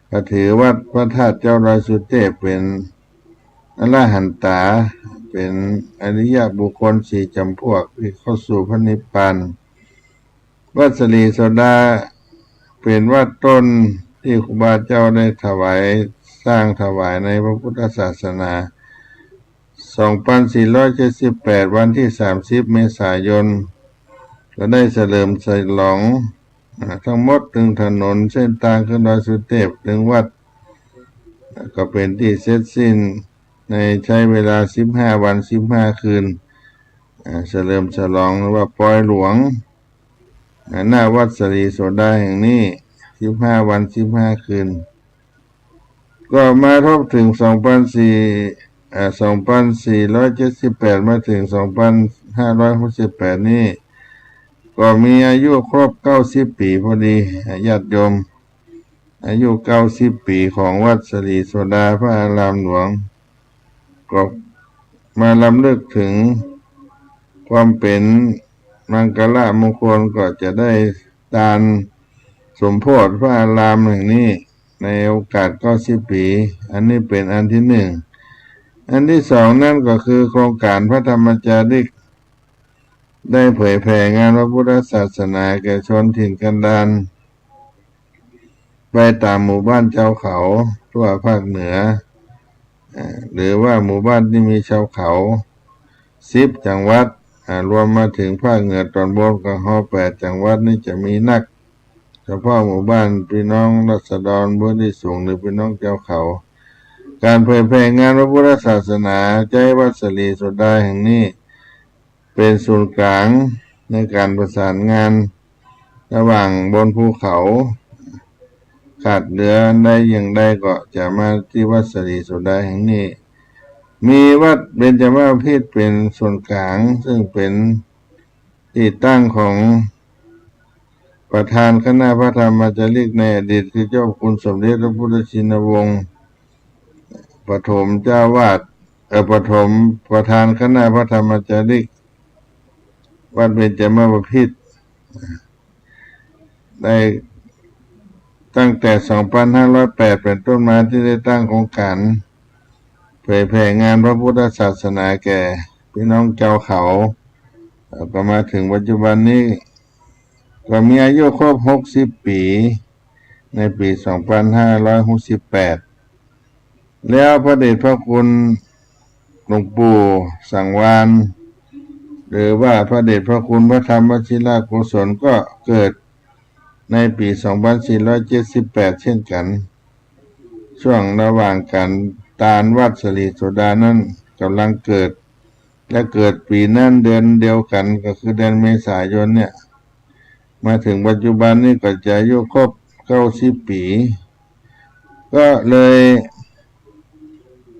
ก็ถือวัดพระธาตุเจ้าดอยสุเทพเป็นอรหันตาเป็นอริยบุคคล4 จำพวกที่เข้าสู่พระนิพพานวัดสลีโสดาเป็นวัดต้นที่ครูบาเจ้าได้สร้างถวายในพระพุทธศาสนา 2478 วันที่ 30 เมษายนก็ได้เฉลิมฉลองทั้งหมดถึงถนนเส้นทางขึ้นดอยสุเทพถึงวัดก็เป็นที่เสร็จสิ้นในใช้เวลา15 วัน 15 คืนเฉลิมฉลองหรือว่าปอยหลวงหน้าวัดสลีโสดาแห่งนี้15 วัน 15 คืนก็มาทบถึง 2478 มาถึง 2568 นี้ก็มีอายุครบ90 ปีพอดีญาติโยมอายุ90 ปีของวัดสลีโสดาพระอารามหลวงก็มาลำลึกถึงความเป็นมังคลมงคลก็จะได้ทานสมโภชพระอารามแห่งนี้ในโอกาส90 ปีอันนี้เป็นอันที่1อันที่2นั่นก็คือโครงการพระธรรมจาริกได้เผยแผ่งานพระพุทธศาสนาแก่ชนถิ่นกันดารไปตามหมู่บ้านชาวเขาทั่วภาคเหนือหรือว่าหมู่บ้านที่มีชาวเขา10 จังหวัดรวมมาถึงภาคเหนือตอนบนก็8 จังหวัดนี่จะมีนักเฉพาะหมู่บ้านพี่น้องราษฎรผู้ที่สูงหรือพี่น้องชาวเขาการเผยแผ่งานพระพุทธศาสนาใจวัดสลีโสดาแห่งนี้เป็นศูนย์กลางในการประสานงานระหว่างบนภูเขาขาดเหลือได้อย่างใดก็จะมาที่วัดสลีโสดาแห่งนี้มีวัดเบญจมาภิตรเป็นส่วนกลางซึ่งเป็นที่ตั้งของประธานคณะพระธรรมจาริกในอดีตคือเจ้าคุณสมเด็จพระพุทธชินวงศ์ปฐมเจ้าวาดปฐมประธานคณะพระธรรมจาริกวัดเบญจมาภิตรได้ตั้งแต่ 2508 เป็นต้นมาที่ได้ตั้งโครงการเผยแผ่งานพระพุทธศาสนาแก่พี่น้องชาวเขาก็มาถึงปัจจุบันนี้ก็มีอายุครบ60 ปีในปี 2568 แล้วพระเดชพระคุณหลวงปู่สังวาลหรือว่าพระเดชพระคุณพระธรรมวชิรโกศลก็เกิดในปี 2478 เช่นกันช่วงระหว่างการตานวัดสลีโสดานั้นกำลังเกิดและเกิดปีนั้นเดือนเดียวกันก็คือเดือนเมษายนเนี่ยมาถึงปัจจุบันนี้ก็จะอายุครบ90 ปีก็เลย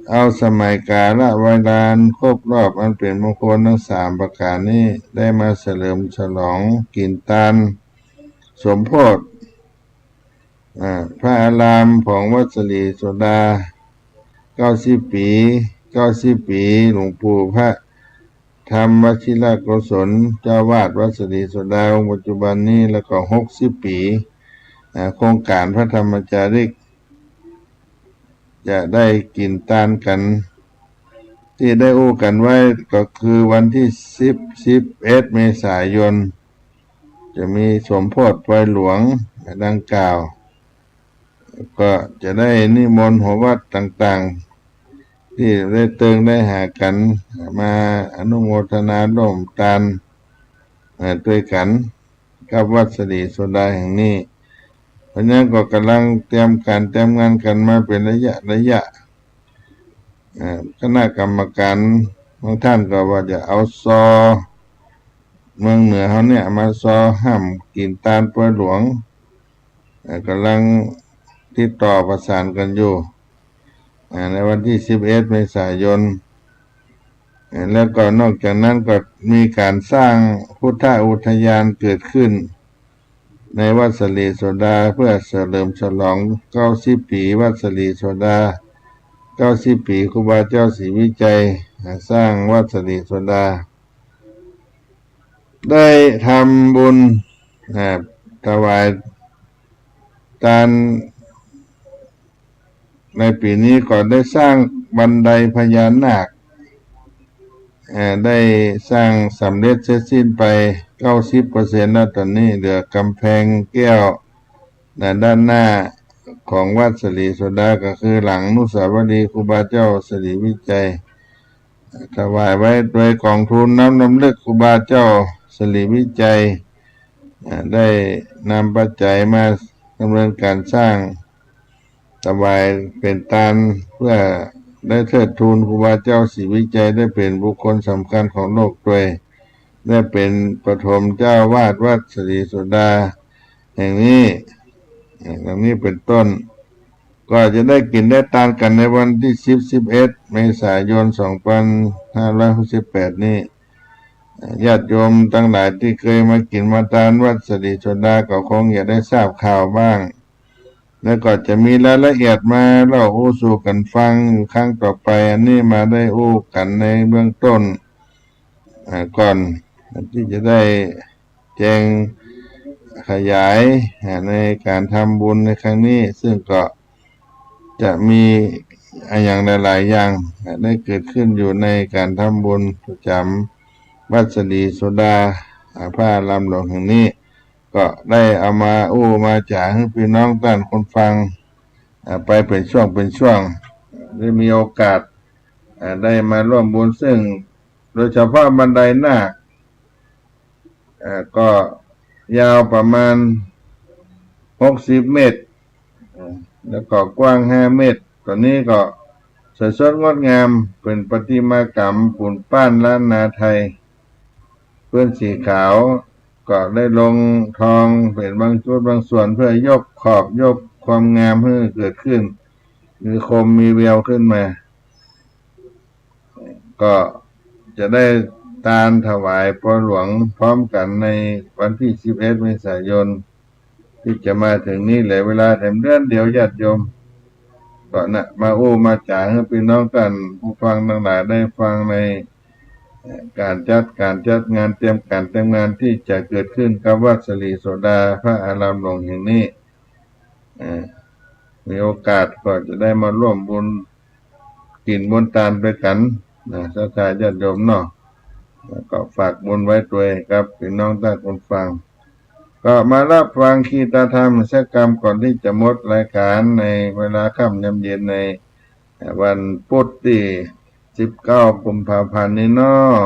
เอาสมัยกาลเวลาครบรอบอันเป็นมงคลทั้ง3 ประการนี้ได้มาเฉลิมฉลองกินตาลสมโภชพระอารามของวัดสลีโสดา90 ปีหลวงปู่พระธรรมวชิรโกศลเจ้าวาดวัดสลีโสดาองค์ปัจจุบันนี้แล้วก็60 ปีโครงการพระธรรมจาริกจะได้กินตาลกันที่ได้อู้กันไว้ก็คือวันที่11 เมษายน จะมีสมโพธิปล่อยหลวงดังกล่าว ก็จะได้นิมนต์หัววัดต่างๆที่ได้เติงได้หากันมาอนุโมทนาร่วมกันด้วยกันกับวัดสรีโสดาแห่งนี้เพราะนั้นก็กำลังเตรียมงานกันมาเป็นระยะคณะกรรมการบางท่านก็ว่าจะเอาซอเมืองเหนือเขาเนี่ยมาซอห้ามกินตาลปล่อยหลวงกำลังติดต่อประสานกันอยู่ในวันที่11 เมษายนแล้วก็นอกจากนั้นก็มีการสร้างพุทธอุทยานเกิดขึ้นในวัดสรีโสดาเพื่อเฉลิมฉลอง90 ปีวัดสรีโสดา90 ปีครูบาเจ้าศรีวิจัยสร้างวัดสรีโสดาได้ทำบุญถวายทานในปีนี้ก็ได้สร้างบันไดพญานาคได้สร้างสำเร็จเสร็จสิ้นไป 90% แล้วตอนนี้เหลือกำแพงแก้วด้านหน้าของวัดสรีโสดาก็คือหลังอนุสาวรีย์ครูบาเจ้าศรีวิจัยถวายไว้โดยกองทุนน้ำรำลึกครูบาเจ้าศรีวิจัยได้นำปัจจัยมาดำเนินการสร้างถวายเป็นทานเพื่อได้เทิดทูนครูบาเจ้าศรีวิจัยได้เป็นบุคคลสำคัญของโลกด้วยได้เป็นปฐมเจ้าวาดวัดสรีโสดาแห่งนี้เป็นต้นก็จะได้กินได้ทานกันในวันที่11 เมษายน 2568 นี้ญาติโยมทั้งหลายที่เคยมากินมาทานวัดสรีโสดาก็คงอยากได้ทราบข่าวบ้างแล้วก็จะมีรายละเอียดมาเล่าสู่กันฟังครั้งต่อไปอันนี้มาได้กันในเบื้องต้นก่อนที่จะได้แจ้งขยายในการทำบุญในครั้งนี้ซึ่งก็จะมีอย่างหลายๆอย่างได้เกิดขึ้นอยู่ในการทำบุญประจำวัดสรีโสดาพระอารามหลวงแห่งนี้ก็ได้เอามามาจ่าให้พี่น้องท่านคนฟังไปเป็นช่วงได้มีโอกาสได้มาร่วมบุญซึ่งโดยเฉพาะบันไดหน้าก็ยาวประมาณ60 เมตรแล้วก็กว้าง5 เมตรตอนนี้ก็สวยสดงดงามเป็นประติมากรรมปูนปั้นล้านนาไทยพื้นสีขาวก็ได้ลงทองเป็นบางจุดบางส่วนเพื่อยกขอบยกความงามให้เกิดขึ้นมีคมมีแววขึ้นมาก็จะได้ทานถวายพ่อหลวงพร้อมกันในวันที่11 เมษายนที่จะมาถึงนี้แหละเวลาแถมเดือนเดียวญาติโยมก็มามาจ่าให้พี่น้องกันผู้ฟังทั้งหลายได้ฟังในการจัดงานเตรียมงานที่จะเกิดขึ้นกับวัดสรีโสดาพระอารามหลวงแห่งนี้มีโอกาสก็จะได้มาร่วมบุญกินบุญทานด้วยกันศรัทธาญาติโยมเนาะก็ฝากบุญไว้ด้วยครับพี่น้องท่านคนฟังก็มารับฟังคีตธรรมสักกรรมก่อนที่จะหมดรายการในเวลาค่ำยามเย็นในวันพุธที่19 กุมภาพันธ์นี้เนาะ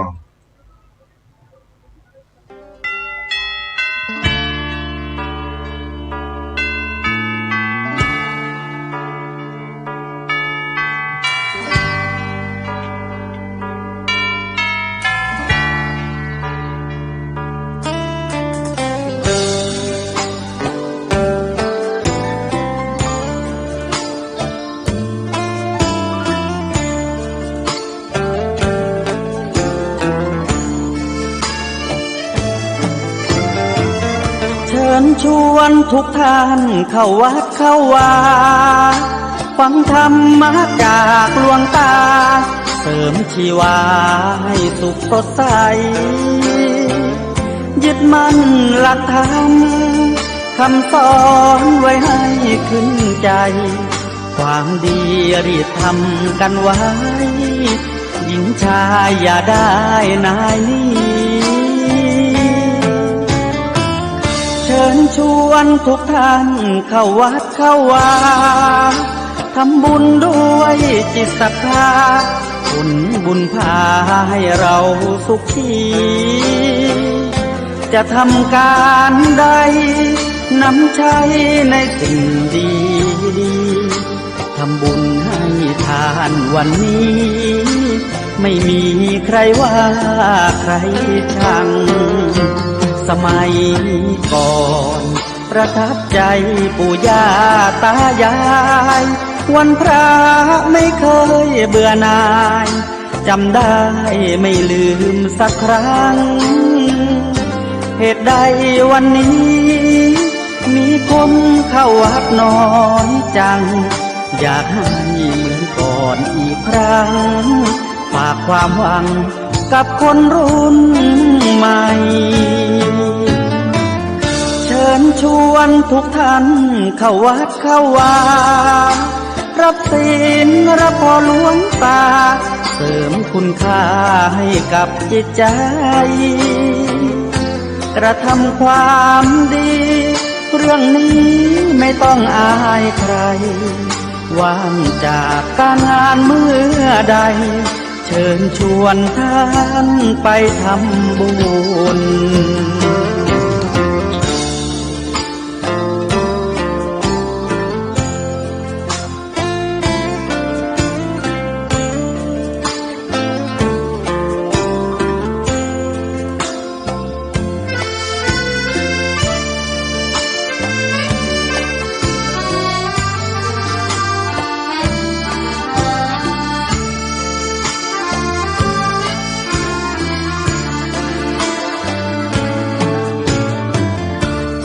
ชวนทุกท่านเข้าวัดเข้าวาฟังธรรมะจากหลวงตาเสริมชีวาให้สุขสดใสยึดมั่นหลักธรรมคำสอนไว้ให้ขึ้นใจความดีรีบทำกันไว้หญิงชายอย่าได้นายนี้ ชิญชวนทุกท่านเข้าวัดเข้าวาทำบุญด้วยจิตศรัทธาบุญพาให้เราสุขีจะทำการใดนำใช้ในสิ่งดีทำบุญให้ทานวันนี้ไม่มีใครว่าใครชังสมัยก่อนประทับใจปู่ย่าตายายวันพระไม่เคยเบื่อหน่ายจำได้ไม่ลืมสักครั้งเหตุใดวันนี้มีคนเข้าวัดน้อยจังอยากให้เหมือนก่อนอีกครั้งฝากความหวังกับคนรุ่นใหม่เชิญชวนทุกท่านเข้าวัดเข้าวารับศีลรับพรหลวงตาเสริมคุณค่าให้กับจิตใจกระทำความดีเรื่องนี้ไม่ต้องอายใครว่างจากการงานเมื่อใดเชิญชวนท่านไปทำบุญ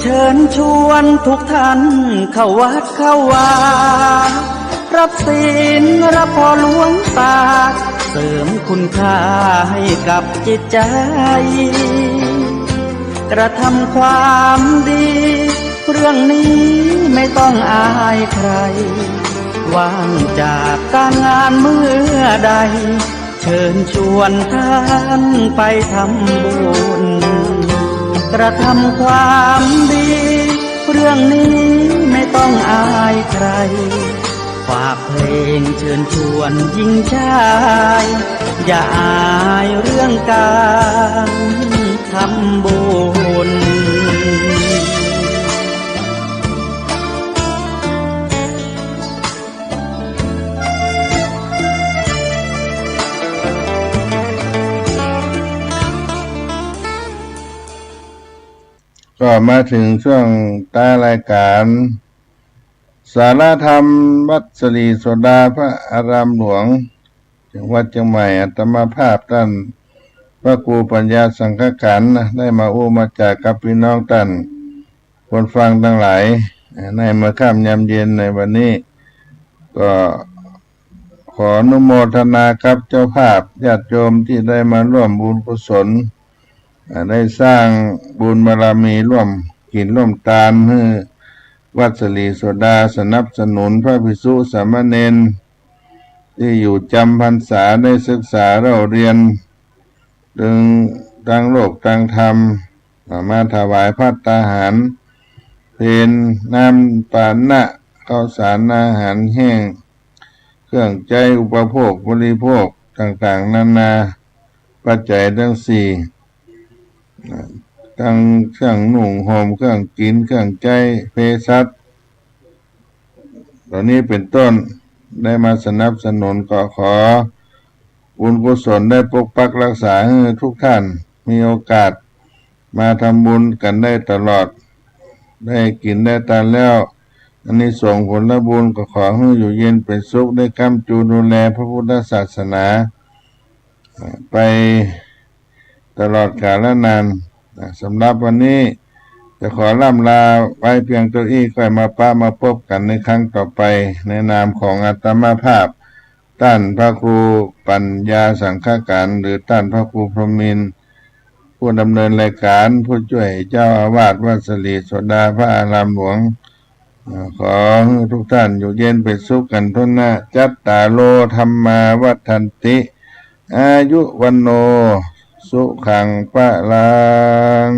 เชิญชวนทุกท่านเข้าวัดเข้าวารับศีลรับพรหลวงตาเสริมคุณค่าให้กับจิตใจกระทำความดีเรื่องนี้ไม่ต้องอายใครว่างจากการงานเมื่อใดเชิญชวนท่านไปทำบุญกระทำความดีเรื่องนี้ไม่ต้องอายใครฝากเพลงเชิญชวนหญิงชายอย่าอายเรื่องการทำบุญก็มาถึงช่วงท้ายรายการสาระธรรมวัดศรีโสดาพระอารามหลวงจังหวัดเชียงใหม่อาตมาภาพท่านพระครูปัญญาสังฆขันธ์ได้มาอู้มาจากกับพี่น้องท่านคนฟังทั้งหลายในเมื่อค่ำยามเย็นในวันนี้ก็ขออนุโมทนาครับเจ้าภาพญาติโยมที่ได้มาร่วมบุญกุศลได้สร้างบุญบารมีร่วมกินร่วมทานให้วัดศรีโสดาสนับสนุนพระภิกษุสามเณรที่อยู่จำพรรษาได้ศึกษาเราเรียนดึงตั้งโลกตั้งธรรมมาถวายภัตตาหารเพลน้ำปานะข้าวสารอาหารแห้งเครื่องใจอุปโภคบริโภคต่างๆนานาปัจจัยทั้งสี่ทั้งเครื่องนุ่งห่มเครื่องกินเครื่องใจเภสัชตอนนี้เป็นต้นได้มาสนับสนุนก็ขอบุญกุศลได้ปกปักรักษาให้ทุกท่านมีโอกาสมาทำบุญกันได้ตลอดได้กินได้ทานแล้วอันนี้ส่งผลบุญก็ขอให้อยู่เย็นเป็นสุขได้ค้ำจูดูแลพระพุทธศาสนาไปตลอดกาลนานสำหรับวันนี้จะขอล่ำลาไว้เพียงตัวอี้ค่อยมามาพบกันในครั้งต่อไปในนามของอาตมาภาพท่านพระครูปัญญาสังฆการหรือท่านพระครูพรหมินทร์ผู้ดำเนินรายการผู้ช่วยเจ้าอาวาสวัดศรีโสดาพระอารามหลวงขอทุกท่านอยู่เย็นเป็นสุขกันทุกหน้าจัตตาโลธรรมาวัฏันติอายุวันโนสุขังปะลัง